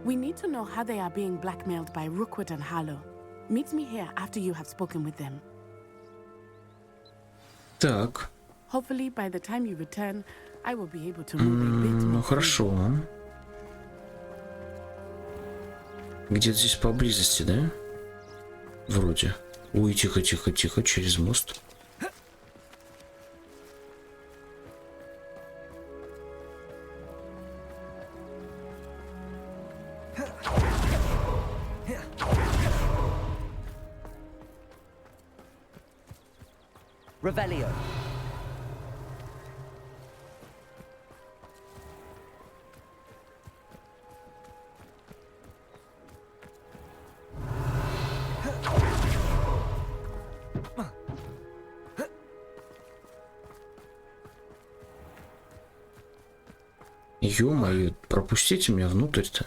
We need to know how they are being blackmailed by Rookwood and Harlow. Meet me here after you have spoken with them. Так. Hopefully, by the time you return, I will be able to move a bit more. Ну хорошо. Где-то здесь поблизости, да? Вроде. Ой, тихо, через мост. Revelio. Ё-моё, пропустите меня внутрь-то.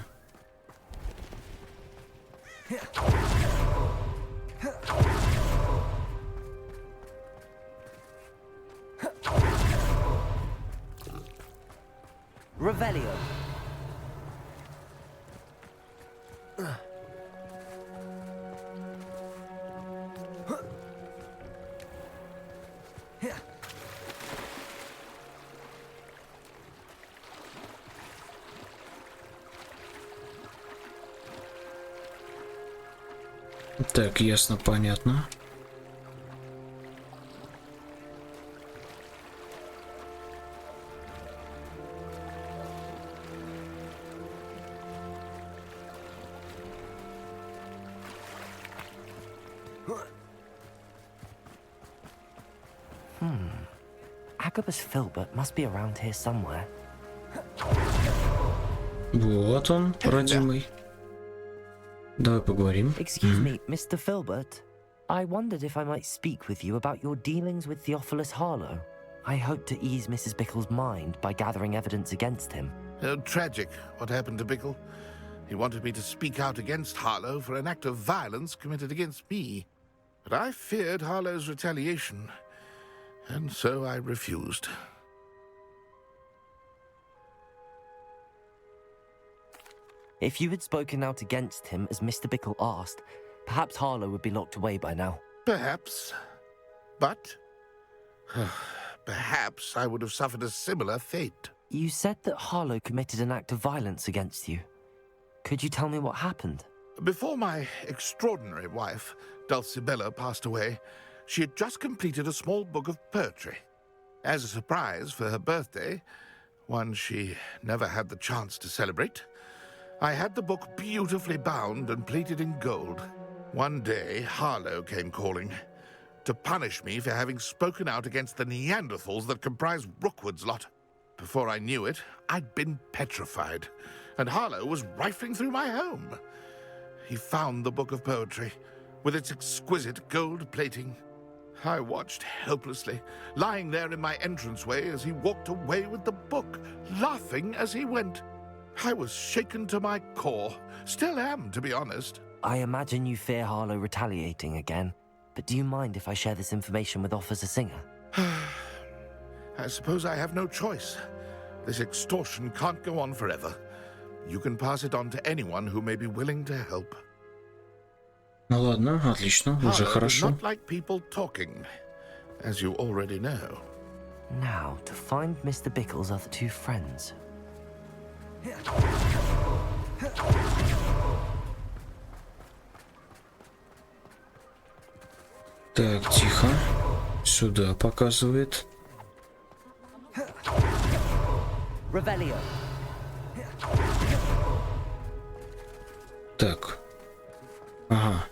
Revelio. Так, ясно, понятно. Agabus Filbert must be around here somewhere. Вот он, родимый. Давай поговорим. Excuse me, Mr. Filbert. I wondered if I might speak with you about your dealings with Theophilus Harlow. I hope to ease Mrs. Bickle's mind by gathering evidence against him. Tragic, what happened to Bickle. He wanted me to speak out against Harlow for an act of violence committed against me. But I feared Harlow's retaliation, and so I refused. If you had spoken out against him as Mr. Bickle asked, perhaps Harlow would be locked away by now. Perhaps. But perhaps I would have suffered a similar fate. You said that Harlow committed an act of violence against you. Could you tell me what happened? Before my extraordinary wife, Dulcibella, passed away, she had just completed a small book of poetry. As a surprise for her birthday, one she never had the chance to celebrate, I had the book beautifully bound and plated in gold. One day, Harlow came calling to punish me for having spoken out against the Neanderthals that comprise Rookwood's lot. Before I knew it, I'd been petrified, and Harlow was rifling through my home. He found the book of poetry, with its exquisite gold plating. I watched helplessly, lying there in my entranceway as he walked away with the book, laughing as he went. I was shaken to my core. Still am, to be honest. I imagine you fear Harlow retaliating again, but do you mind if I share this information with Officer Singer? I suppose I have no choice. This extortion can't go on forever. You can pass it on to anyone who may be willing to help. Ну ладно, отлично, уже Harlow does хорошо. not like people talking, as you already know. Now, to find Mr. Bickle's other two friends. Так, тихо. Сюда показывает. Revelio. Так. Ага.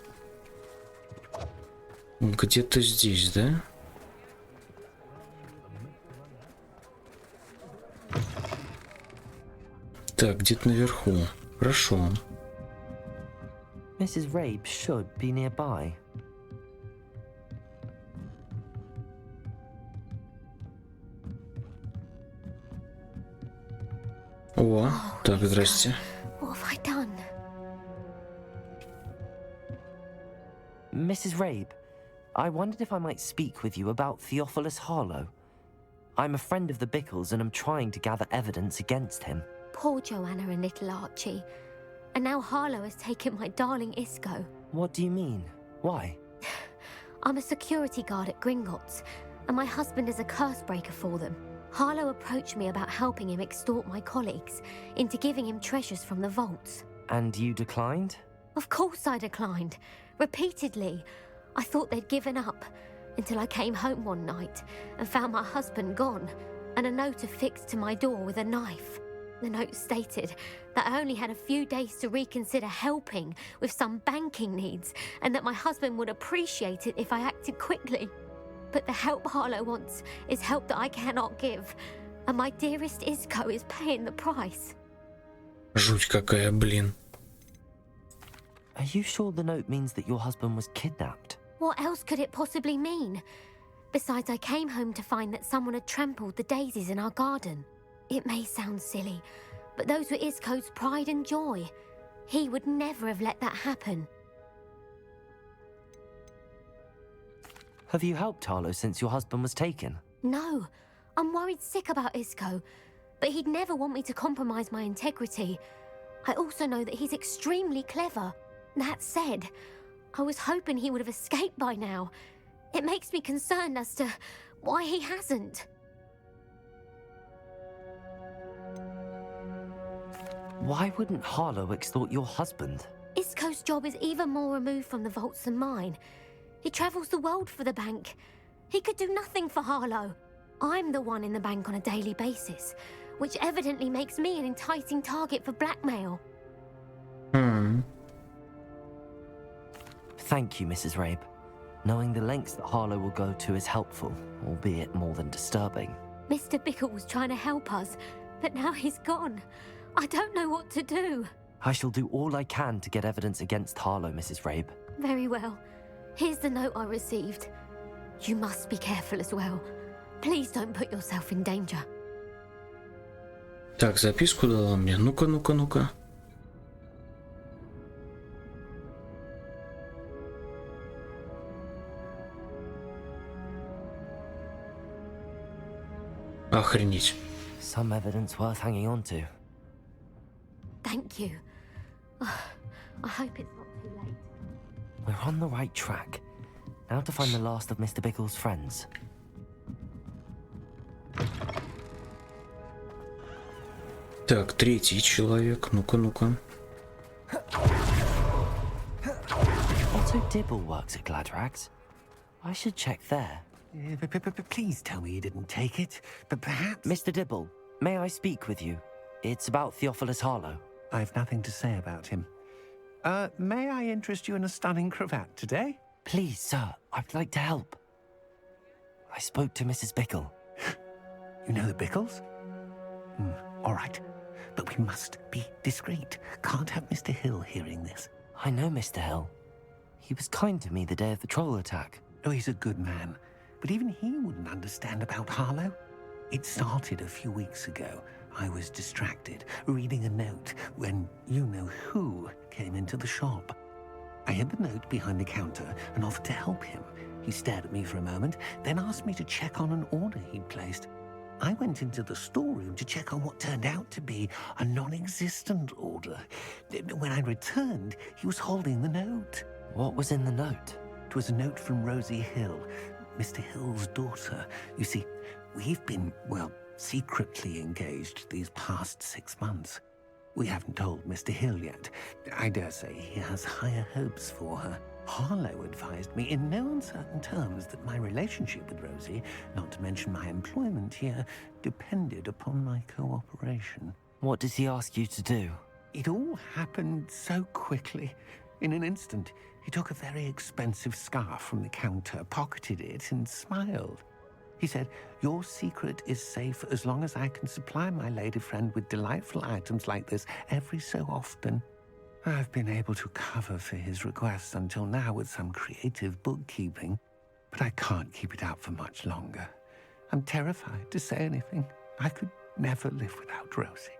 Где-то здесь, да? Так, где-то наверху. Хорошо. Mrs. Rabe should be nearby. О, так, здрасте. What have I done? Mrs. Rabe, I wondered if I might speak with you about Theophilus Harlow. I'm a friend of the Bickles and I'm trying to gather evidence against him. Poor Joanna and little Archie. And now Harlow has taken my darling Isco. What do you mean? Why? I'm a security guard at Gringotts, and my husband is a curse breaker for them. Harlow approached me about helping him extort my colleagues into giving him treasures from the vaults. And you declined? Of course I declined. Repeatedly. I thought they'd given up, until I came home one night and found my husband gone, and a note affixed to my door with a knife. The note stated that I only had a few days to reconsider helping with some banking needs, and that my husband would appreciate it if I acted quickly. But the help Harlow wants is help that I cannot give, and my dearest Isco is paying the price. Жуть какая, блин. Are you sure the note means that your husband was kidnapped? What else could it possibly mean? Besides, I came home to find that someone had trampled the daisies in our garden. It may sound silly, but those were Isco's pride and joy. He would never have let that happen. Have you helped Harlow since your husband was taken? No, I'm worried sick about Isco, but he'd never want me to compromise my integrity. I also know that he's extremely clever. That said, I was hoping he would have escaped by now. It makes me concerned as to why he hasn't. Why wouldn't Harlow extort your husband? Isco's job is even more removed from the vaults than mine. He travels the world for the bank. He could do nothing for Harlow. I'm the one in the bank on a daily basis, which evidently makes me an enticing target for blackmail. Thank you, Mrs. Rabe. Knowing the lengths that Harlow will go to is helpful, albeit more than disturbing. Mr. Bickle was trying to help us, but now he's gone. I don't know what to do. I shall do all I can to get evidence against Harlow, Mrs. Rabe. Very well. Here's the note I received. You must be careful as well. Please don't put yourself in danger. Так, записку дала мне. Ну-ка, ну-ка, ну-ка. Охренеть. Some evidence worth hanging on to. Thank you. I hope it's not too late. We're on the right track. Now to find the last of Mr. Bickle's friends. Так, третий человек. Ну-ка, ну-ка. Otto Dibble works at Gladrags. I should check there. Please tell me you didn't take it. But perhaps... Mr. Dibble, may I speak with you? It's about Theophilus Harlow. I've nothing to say about him. May I interest you in a stunning cravat today? Please, sir, I'd like to help. I spoke to Mrs. Bickle. You know the Bickles? All right. But we must be discreet. Can't have Mr. Hill hearing this. I know Mr. Hill. He was kind to me the day of the troll attack. Oh, he's a good man. But even he wouldn't understand about Harlow. It started a few weeks ago. I was distracted, reading a note, when you-know-who came into the shop. I hid the note behind the counter and offered to help him. He stared at me for a moment, then asked me to check on an order he'd placed. I went into the storeroom to check on what turned out to be a non-existent order. When I returned, he was holding the note. What was in the note? It was a note from Rosie Hill, Mr. Hill's daughter. You see, we've been, well, secretly engaged these past 6 months. We haven't told Mr. Hill yet. I dare say he has higher hopes for her. Harlow advised me in no uncertain terms that my relationship with Rosie, not to mention my employment here, depended upon my cooperation. What does he ask you to do? It all happened so quickly. In an instant, he took a very expensive scarf from the counter, pocketed it, and smiled. He said, "Your secret is safe as long as I can supply my lady friend with delightful items like this every so often." I've been able to cover for his requests until now with some creative bookkeeping, but I can't keep it up for much longer. I'm terrified to say anything. I could never live without Rosie.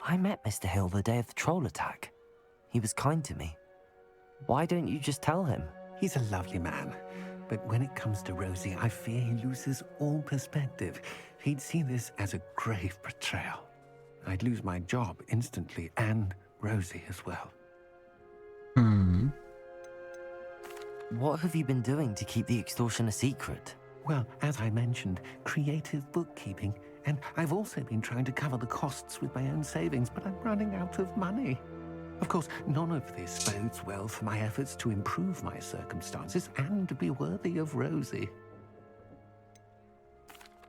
I met Mr. Hill the day of the troll attack. He was kind to me. Why don't you just tell him? He's a lovely man, but when it comes to Rosie, I fear he loses all perspective. He'd see this as a grave betrayal. I'd lose my job instantly, and Rosie as well. What have you been doing to keep the extortion a secret? Well, as I mentioned, creative bookkeeping, and I've also been trying to cover the costs with my own savings, but I'm running out of money. Of course, none of this bodes well for my efforts to improve my circumstances and to be worthy of Rosie.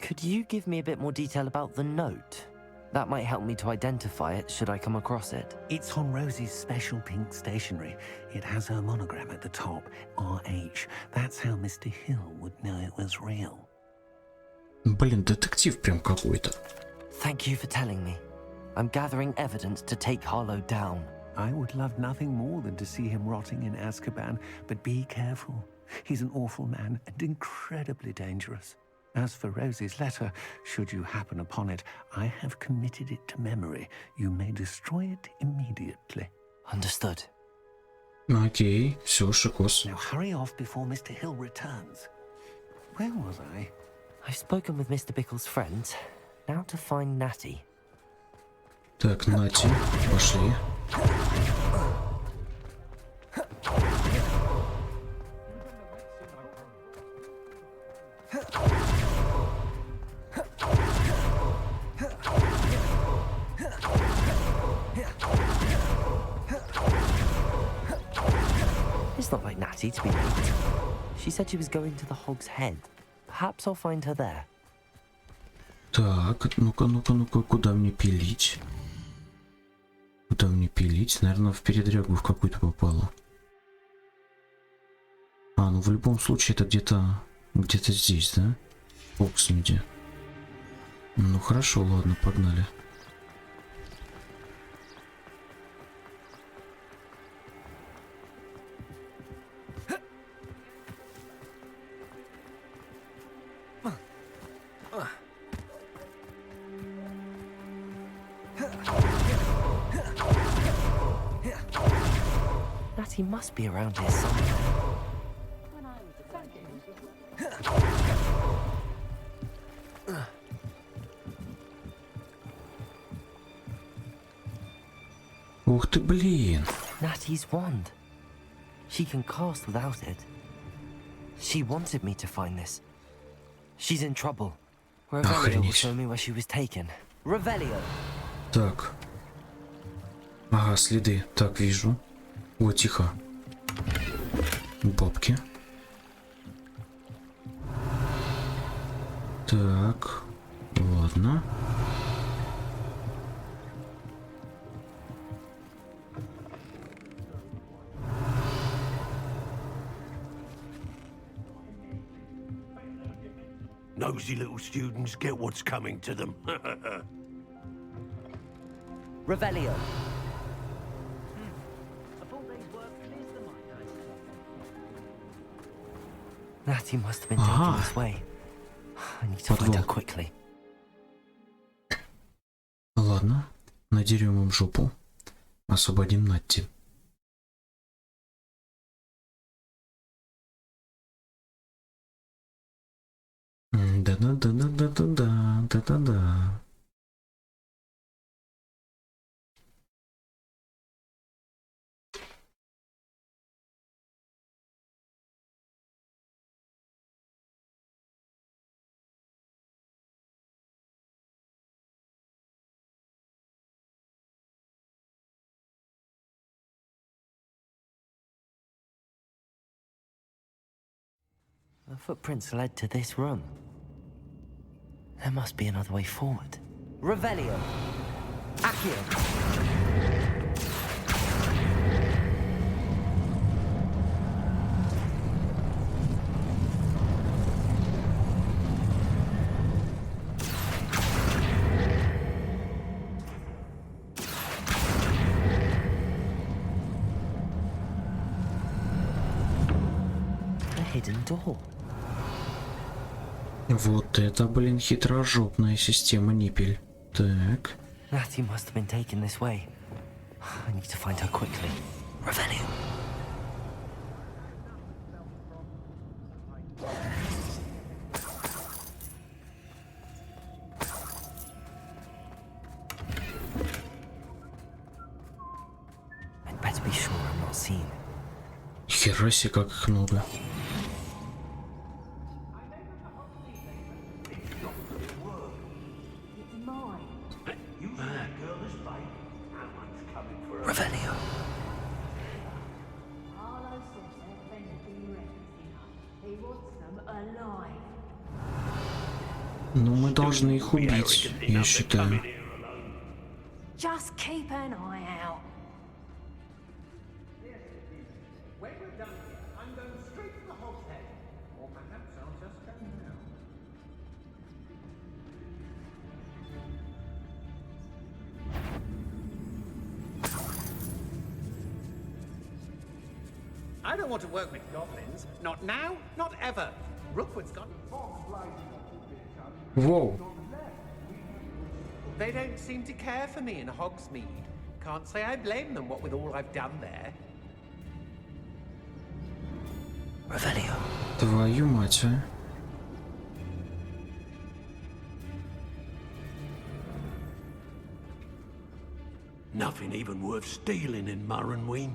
Could you give me a bit more detail about the note? That might help me to identify it should I come across it. It's on Rosie's special pink stationery. It has her monogram at the top, RH. That's how Mr. Hill would know it was real. Блин, детектив прям какой-то. Thank you for telling me. I'm gathering evidence to take Harlow down. I would love nothing more than to see him rotting in Azkaban, but be careful. He's an awful man and incredibly dangerous. As for Rosie's letter, should you happen upon it, I have committed it to memory. You may destroy it immediately. Understood. Окей, все, шикос. Now hurry off before Mr. Hill returns. Where was I? I've spoken with Mr. Bickle's friends. Now to find Natty. Так, Натти, пошли. It's not like Natty to be late. She said she was going to the Hog's Head. Perhaps I'll find her there. Так, ну-ка, куда мне пилить? Куда мне пилить? Наверное, в передрягу в какую-то попало. А, ну в любом случае это где-то здесь, да? Окснуде. Ну хорошо, ладно, погнали. Natty must be around here somewhere. Ух ты, блин. Natti's wand. She can cast without it. She wanted me to find this. She's in trouble. Revelio will show me where she was taken. Revelio. Так. Ага, следы. Так, вижу. О, тихо. Бабки. Так. Ладно. Nosy little students get what's coming to them. Revelio. Natty must have been taken this way. I need to find her quickly. Ладно. Надерем им жопу. Освободим Натти. Да-да-да-да-да-да-да-да-да. The footprints led to this room. There must be another way forward. Revelio. Accio. A hidden door. Вот это, блин, хитрожопная система ниппель. Так. Natty must have been taken this way. I need to find her quickly. Revelio. I'd better be sure I'm not seen. Хера себе, как их много. Ну, мы должны их убить, я считаю. Just keep an eye out. When we're done here, I'm going straight to the Hog's Head. Or perhaps I'll just go now. I don't want to work with goblins. Not now, not ever. Rookwood's got Whoa. They don't seem to care for me in Hogsmeade. Can't say I blame them, what with all I've done there. Revelio. Твою мать, а. Nothing even worth stealing in Murrenween.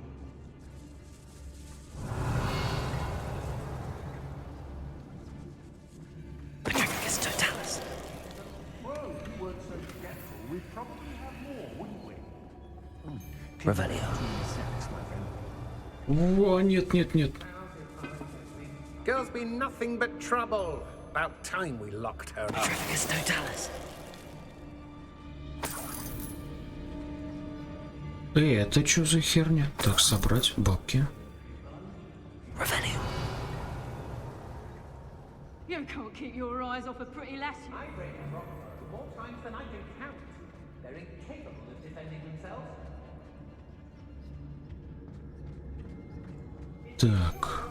Revelio. О, нет, нет, нет. Girl's been nothing but trouble. About time we locked her up. Это что за херня? Так, собрать бабки. Revelio. You can't keep your eyes off a pretty lassie. I break a rock more times than I can count. They're incapable of defending themselves. Так.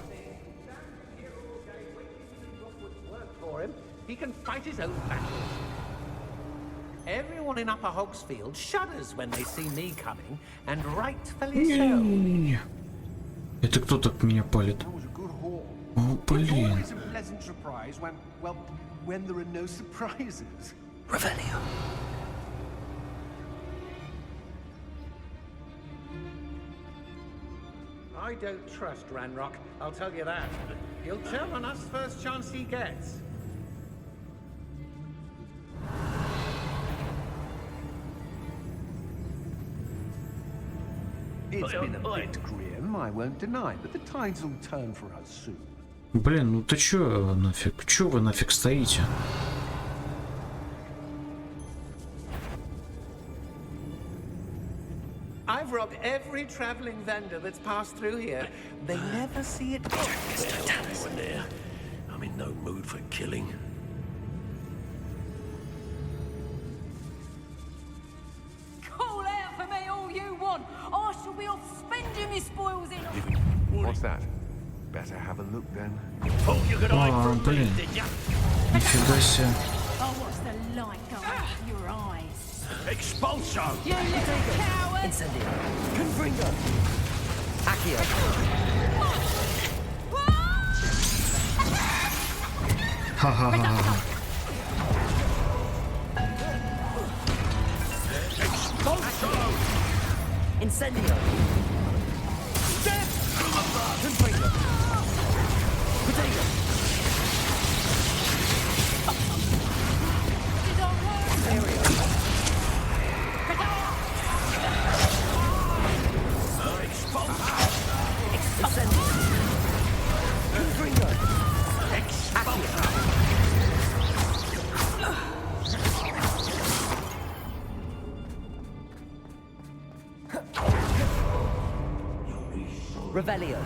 He can fight his own battles. Everyone in Upper Hogsfield shudders when they see me coming, and rightfully so. Не-не-не. Это кто так меня палит? О, блин. Revelio. I don't trust Ranrock, I'll tell you that. He'll turn on us first chance he gets. It's been a bit grim, I won't deny, but the tides will turn for us soon. Блин, ну ты чё нафиг? Чё вы нафиг стоите? I've robbed every traveling vendor that's passed through here. They never see it. Anyone there? I'm in no mood for killing. Call out for me all you want. I shall be off spending me spoils in. What's that? Better have a look then. Thought you could hide from me, блин. did ya? Нифига себе. Oh, what's the light going out of your eyes? Expulso! You little coward! Incendio. Confringo. Accio. Ха-ха-ха. Expulso! Incendio. Confringo. Potato. Revelio.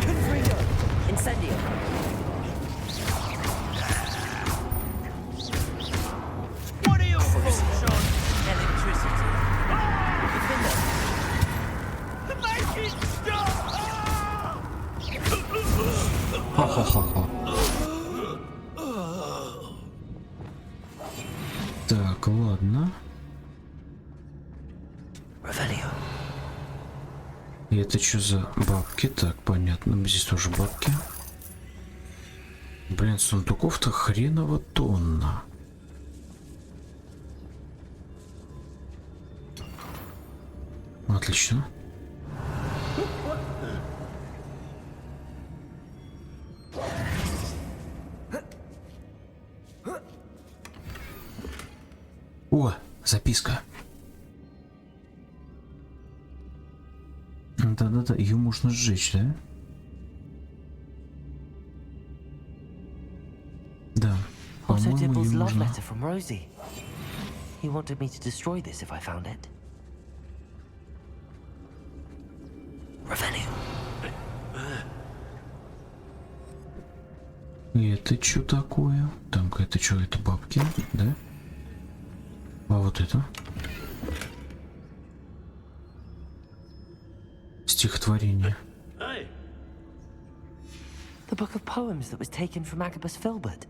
Confringo. Incendio. What are your thoughts on Electricity. Make it stop! Ха-ха-ха-ха. Так, ладно. И это что за бабки? Так, понятно. Здесь тоже бабки. Блин, сундуков-то хреново тонна. Отлично. О, записка. Да-да-да, ее можно сжечь, да? Да, по-моему, ее можно... From Rosie. He wanted me to destroy this if I found it. Revenue. И это что такое? Там это что, это бабки, да? А вот это? Стихотворение. The book of poems that was taken from Agabus Filbert.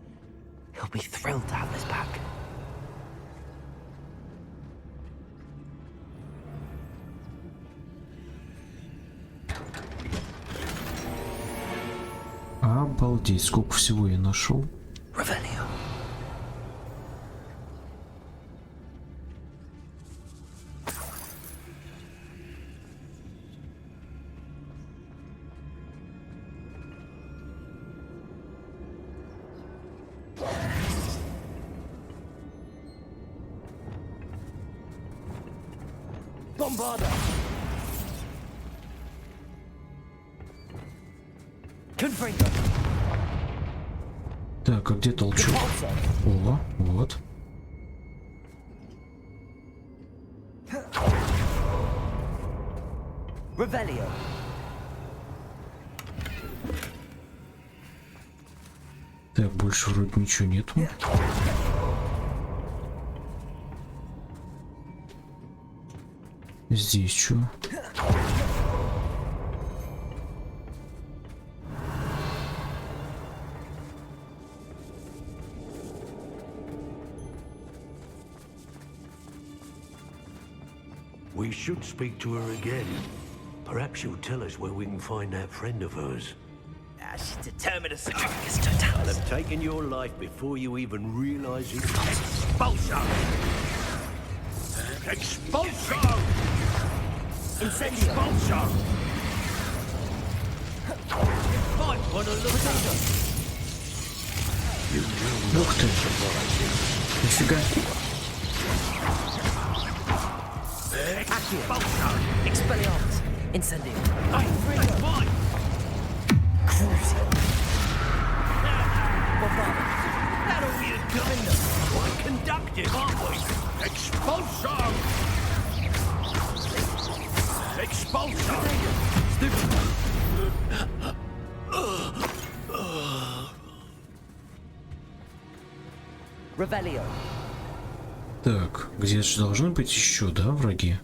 He'll be thrilled to have this back. Обалдеть, сколько всего я нашел. Revenue. Bombarda. Confringo. Так, а где толчок? О, вот. Revelio. Так, больше вроде ничего нету. Здесь что? We should speak to her again. Perhaps she'll tell us where we can find that friend of hers. she's determined to I'll have taken your life before you even realize it. Expulsion! Expulsion! Expulsion! Might want to look at them. Ух ты! Нифига! Expulsion! Expelliarmus! Incendio! Cruising! That'll be a good. Quite conductive, aren't we? Expulsion! Expulsion! Revelio. Так, где же должны быть еще, да, враги?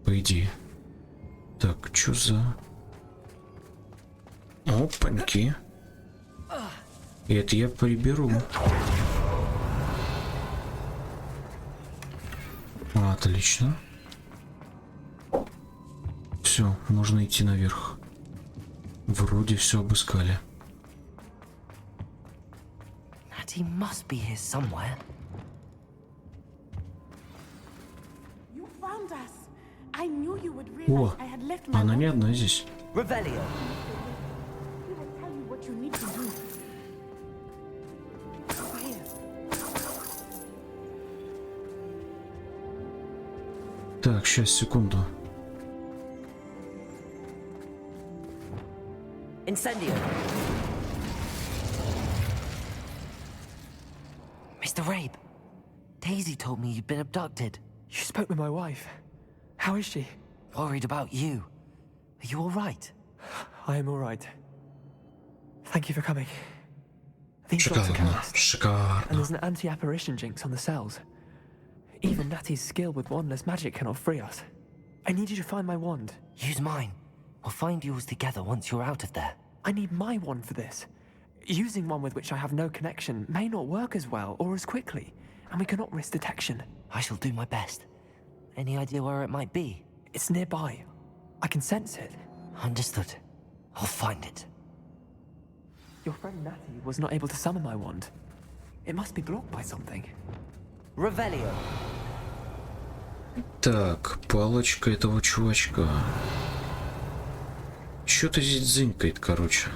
По идее. Так, что за... Опаньки. И это я приберу. Отлично. Все, можно идти наверх. Вроде все обыскали. Natty must be here somewhere. You found us. I knew you would realize О, I had left my она не life. одна здесь. Revelio. We will tell you what you need to do. Here. Так, сейчас, секунду. Incendio. Mr. Rabe, Daisy told me you'd been abducted. You spoke with my wife. How is she? Worried about you. Are you all right? I am all right. Thank you for coming. These blocks are Шикарно, cursed, and шикарно. there's an anti-apparition jinx on the cells. Even Natty's skill with wandless magic cannot free us. I need you to find my wand. Use mine. We'll find yours together once you're out of there. I need my wand for this. Using one with which I have no connection may not work as well or as quickly, and we cannot risk detection. I shall do my best. Any idea where it might be? It's nearby. I can sense it. Understood. I'll find it. Your friend Natty was not able to summon my wand. It must be blocked by something. Revelio. Так, палочка этого чувачка. Что-то здесь дзынькает, короче.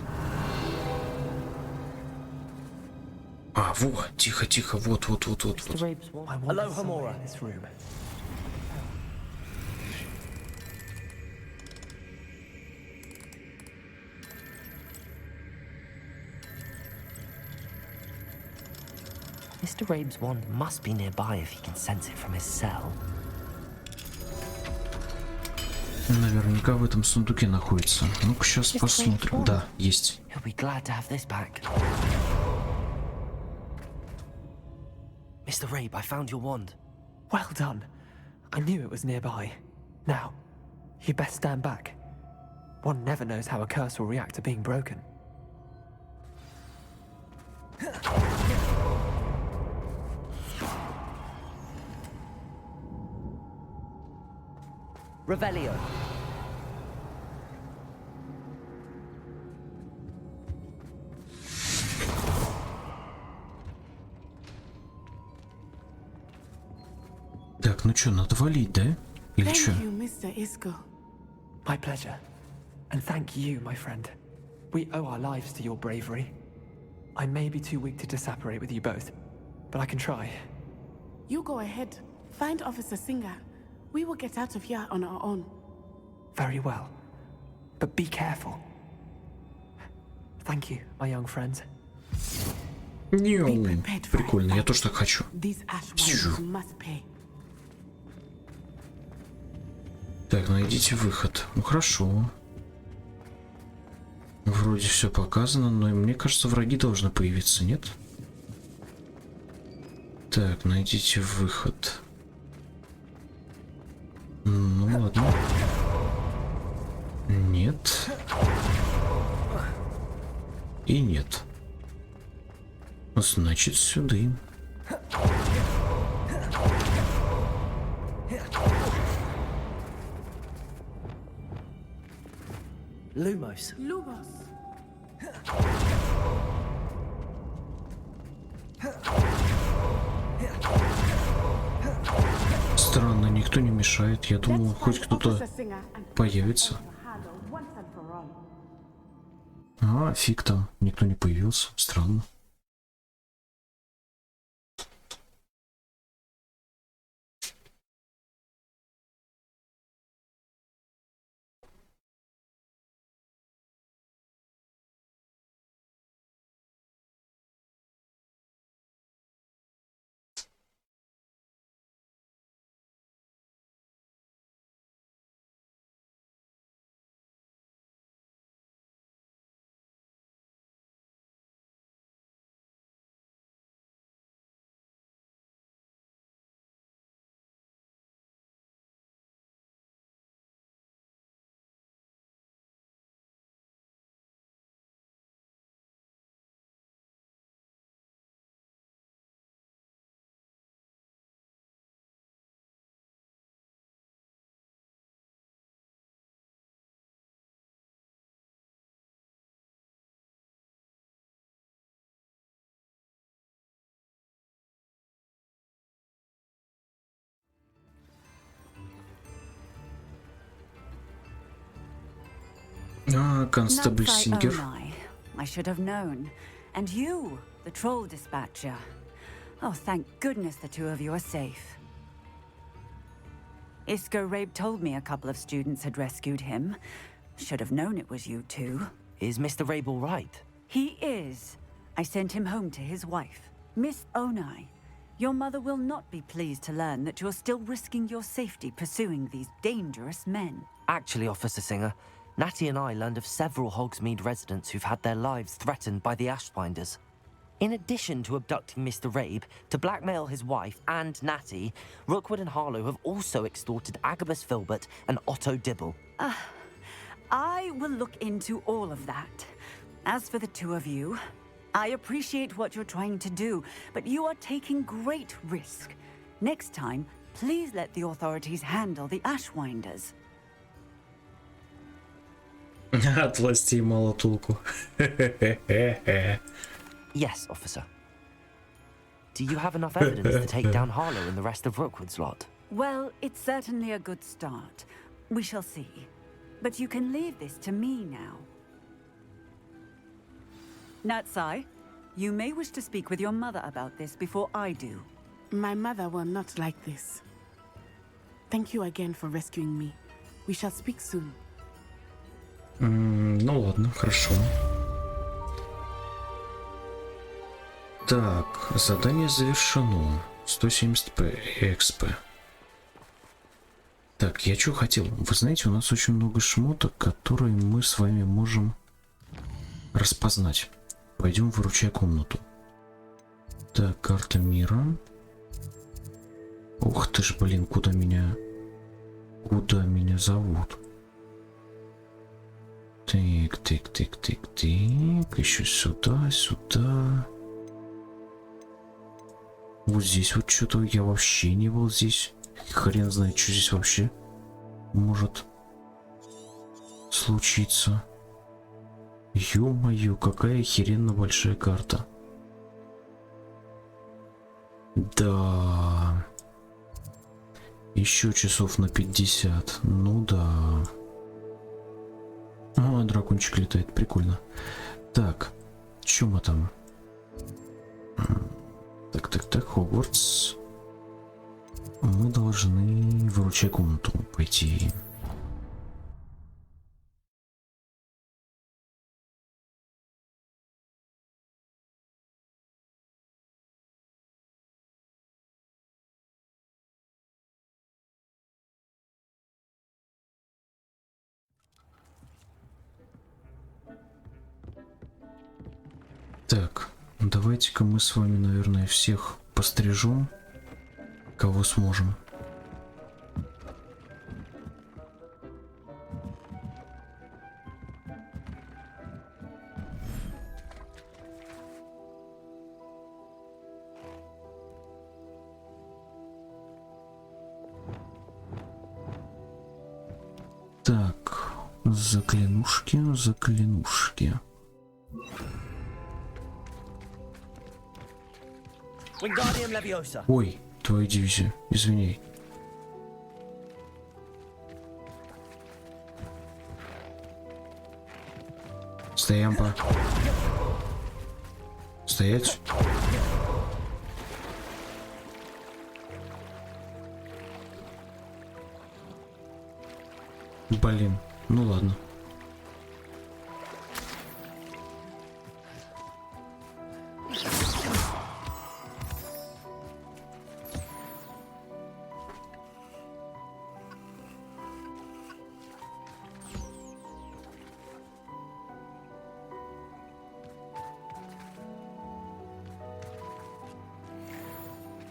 А, вот, тихо, тихо, вот. Hello, Hamora. This room. Mr. Rabe's wand must be nearby if he can sense it from his cell. Наверняка в этом сундуке находится. Ну-ка, сейчас посмотрим. Да, есть. He'll be glad to have this back. Mr. Rabe, I found your wand. Well done. I knew it was nearby. Now, you best stand back. One never knows how a curse will react to being broken. Revelio. Так, ну что, надо валить, да? Или что? Thank you, Mr. Isco. My pleasure. And thank you, my friend. We owe our lives to your bravery. I may be too weak to disapparate with you both, but I can try. You go ahead. Find Officer Singer. We will get out of here on our own. Very well. But be careful. Thank you, my young friends. Прикольно, я тоже так хочу. These ashwinders must pay. Так, найдите выход. Ну хорошо. Вроде все показано, но мне кажется, враги должны появиться, нет? Так, найдите выход. Ну ладно. Нет. И нет. Значит, сюда. Lumos. Lumos. Странно, никто не мешает. Я думал, хоть кто-то появится. А, фиг там, никто не появился. Странно. А, констабль Сингер. I should have known. And you, the troll dispatcher. Oh, thank goodness the two of you are safe. Isco Rabe told me a couple of students had rescued him. Should have known it was you two. Is Mr. Rabe all right? He is. I sent him home to his wife, Miss Onai. Your mother will not be pleased to learn that you're still risking your safety pursuing these dangerous men. Actually, Officer Singer, Natty and I learned of several Hogsmeade residents who've had their lives threatened by the Ashwinders. In addition to abducting Mr. Rabe to blackmail his wife and Natty, Rookwood and Harlow have also extorted Agabus Filbert and Otto Dibble. I will look into all of that. As for the two of you, I appreciate what you're trying to do, but you are taking great risk. Next time, please let the authorities handle the Ashwinders. От властей мало толку. Yes, officer. Do you have enough evidence to take down Harlow and the rest of Rookwood's lot? Well, it's certainly a good start. We shall see. But you can leave this to me now. Natsai, you may wish to speak with your mother about this before I do. My mother will not like this. Thank you again for rescuing me. We shall speak soon. Ну ладно, хорошо. Так, задание завершено. 170 экспо. Так, я что хотел? Вы знаете, у нас очень много шмоток, которые мы с вами можем распознать. Пойдем выручай комнату. Так, карта мира. Ух ты ж, блин, куда меня зовут? Так. Еще сюда. Вот здесь вот что-то я вообще не был здесь. Хрен знает, что здесь вообще может случиться. Ё-моё, какая охеренно большая карта. Да. Еще часов на 50. Ну да. А, дракончик летает, прикольно. Так, чё мы там? Так, Хогвартс. Мы должны выручать комнату пойти. Так, давайте-ка мы с вами, наверное, всех пострижем, кого сможем. Так, заклинушки. Ой, твою дивизию, извини. Стоямпа. Стоять. Блин, ну ладно.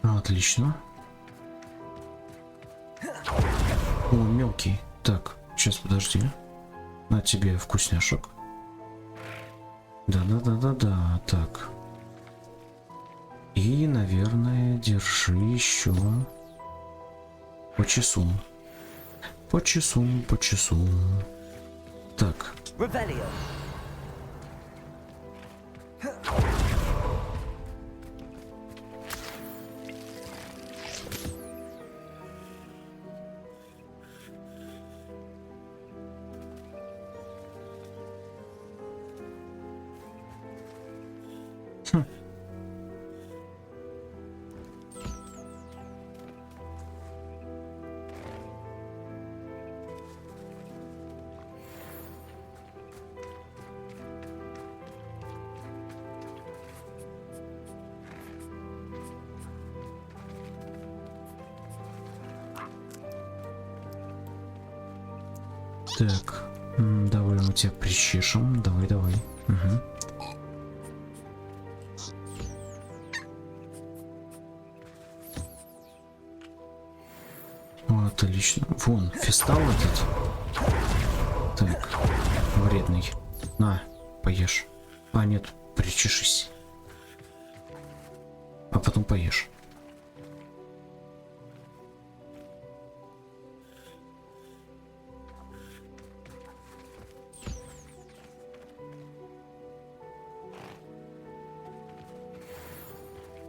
Отлично. О, мелкий. Так, сейчас подожди. На тебе вкусняшек. Да. Так. И, наверное, держи еще по часу. По часу. Так. Так, давай мы тебя причешем. Давай. Угу. Вот, отлично. Вон, фестал этот. Так, вредный. На, поешь. А, нет, причешись. А потом поешь.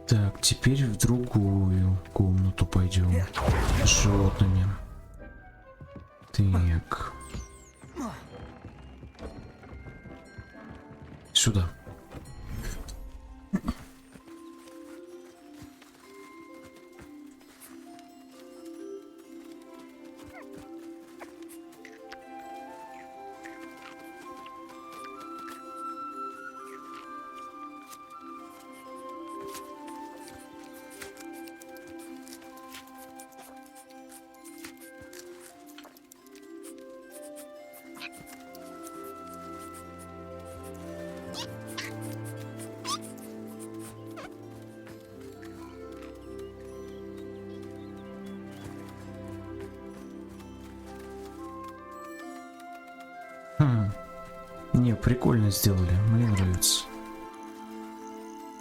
Так, теперь в другую комнату пойдем с животными. Так. Сюда. Не, прикольно сделали, мне нравится.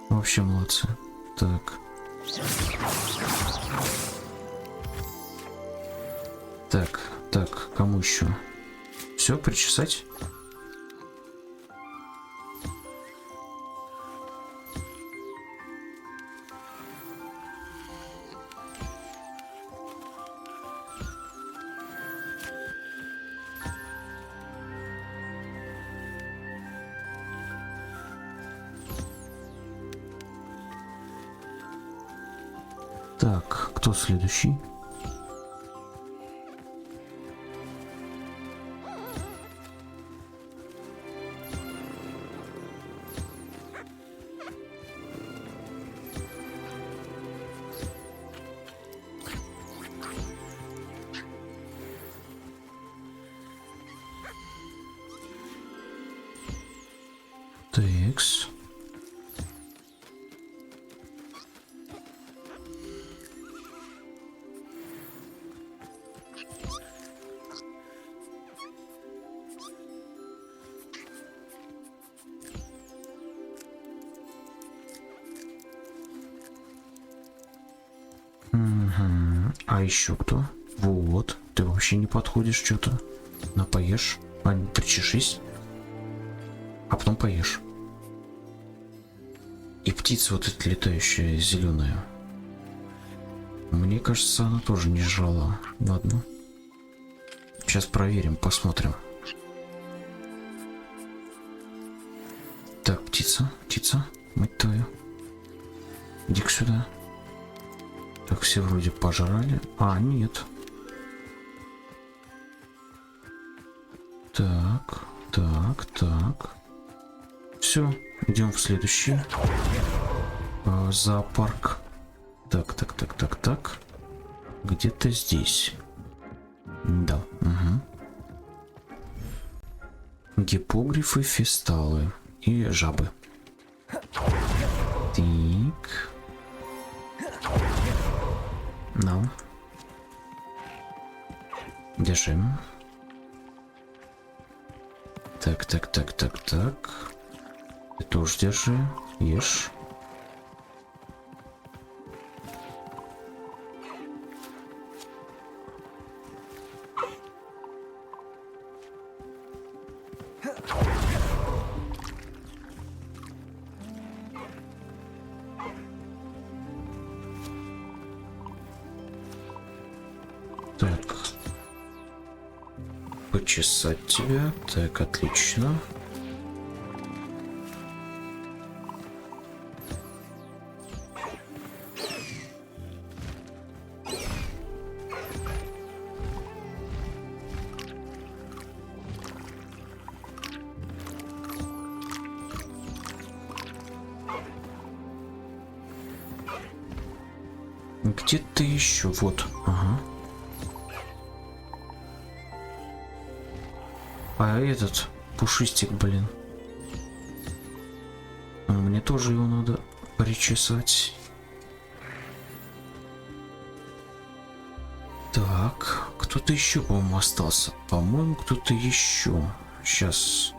Вообще молодцы. Так. Так, кому еще? Все, причесать? Так, кто следующий? Текс. А еще кто? Вот, ты вообще не подходишь что-то. На, поешь. А, причешись. А потом поешь. И птица вот эта летающая, зеленая. Мне кажется, она тоже не жрала. Ладно. Сейчас проверим, посмотрим. Так, птица, мать твою. Иди-ка сюда. Так, все вроде пожрали. А, нет. Так. Все, идем в следующий зоопарк. Так. Где-то здесь. Да. Угу. Гиппогрифы, фесталы и жабы. Так. Ну. Держим. Так. Ты тоже держи. Ешь. Так. Почесать тебя. Так, отлично. Где-то еще. Вот. Ага. А этот пушистик, блин. Мне тоже его надо причесать. Так, кто-то еще, по-моему, остался. По-моему, кто-то еще. Сейчас.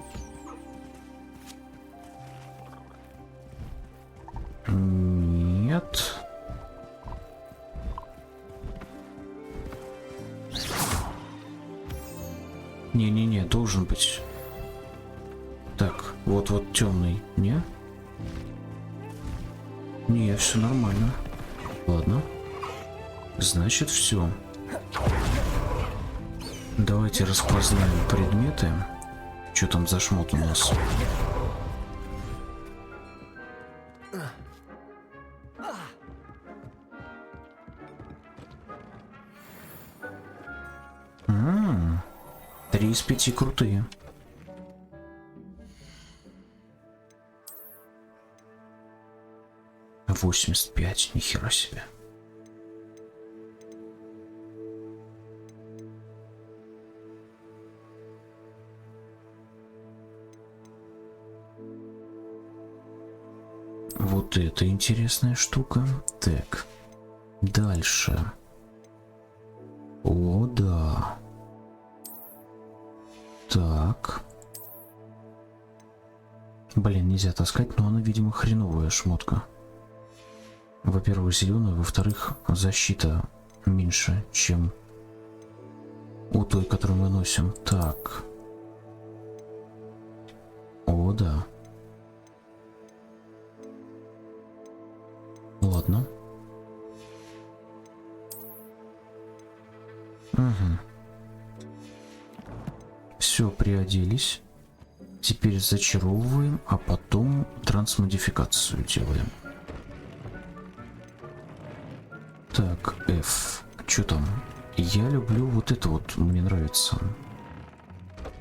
Нет. Не-не-не, должен быть. Так, вот темный, не? Не, все нормально. Ладно. Значит, все. Давайте распознаем предметы. Что там за шмот у нас? Три из 5 крутые. — 85, нихера себе. Вот это интересная штука. Так, дальше. О, да. Так. Блин, нельзя таскать, но она, видимо, хреновая шмотка. Во-первых, зеленая, во-вторых, защита меньше, чем у той, которую мы носим. Так. О, да. Ладно. Угу. Все, приоделись. Теперь зачаровываем, а потом трансмодификацию делаем. Так, F. Что там? Я люблю вот это вот, мне нравится.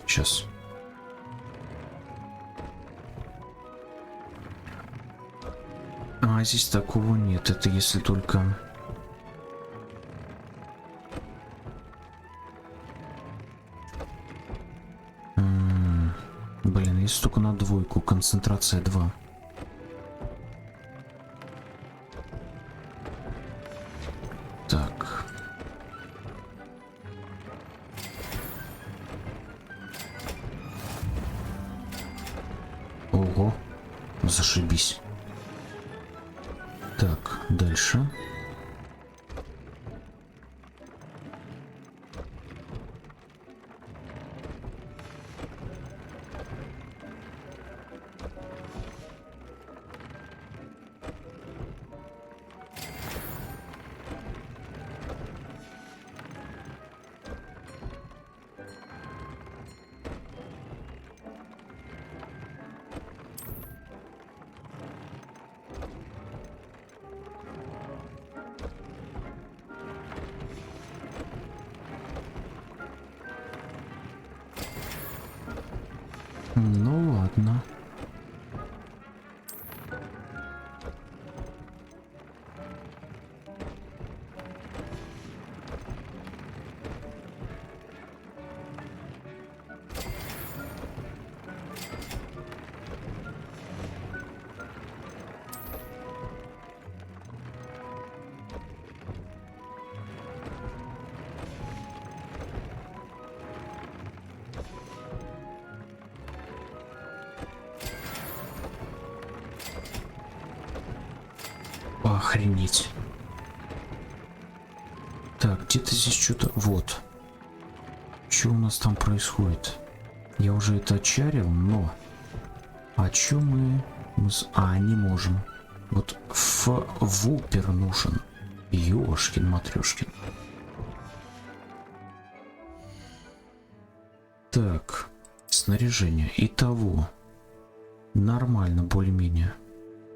Сейчас. А здесь такого нет, это если только... Блин, если только на двойку, концентрация 2. Так. Ого, зашибись. Так, дальше. Ну ладно. Охренеть. Так, где-то здесь что-то... Вот. Что у нас там происходит? Я уже это отчарил, но... А чё мы... не можем. Вот вупер нужен. Ёшкин-матрёшкин. Так. Снаряжение. Итого. Нормально, более-менее.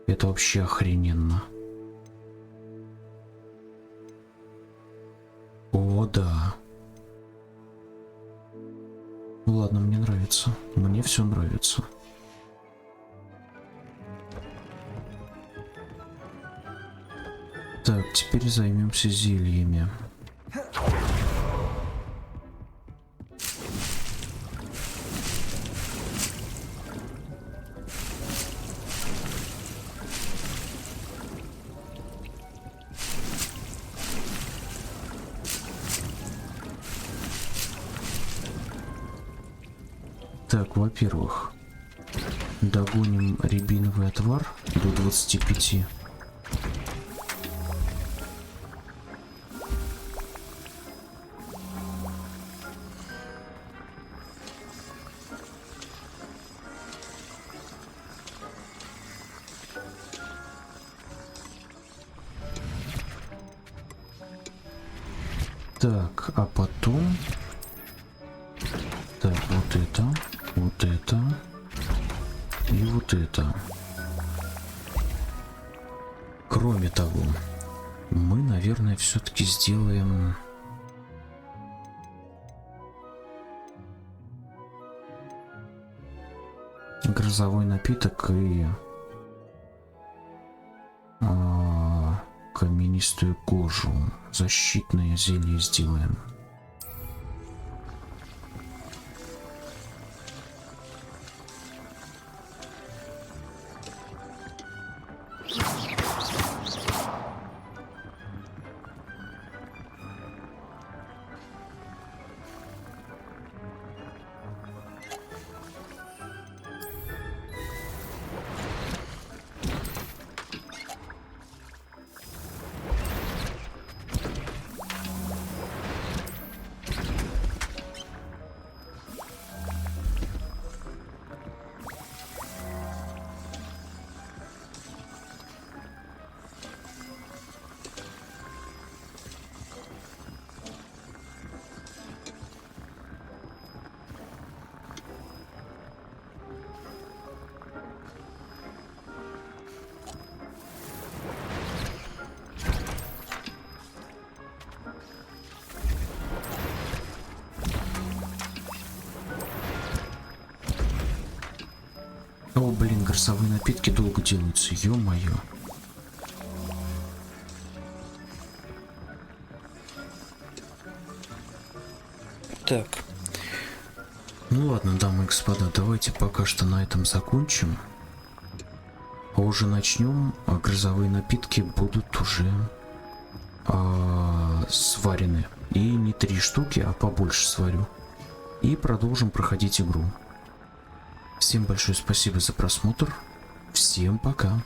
Это вообще охрененно. О, да. Ну ладно, мне нравится. Мне все нравится. Так, теперь займемся зельями. Так, во-первых, догоним рябиновый отвар до 25. Так, а потом... Так, вот это и вот это. Кроме того, мы, наверное, все-таки сделаем... грозовой напиток и каменистую кожу. Защитное зелье сделаем. О, блин, грозовые напитки долго делаются, ё-моё. Так. Ну ладно, дамы и господа, давайте пока что на этом закончим. А уже начнем, а грозовые напитки будут уже сварены. И не 3 штуки, а побольше сварю. И продолжим проходить игру. Всем большое спасибо за просмотр. Всем пока.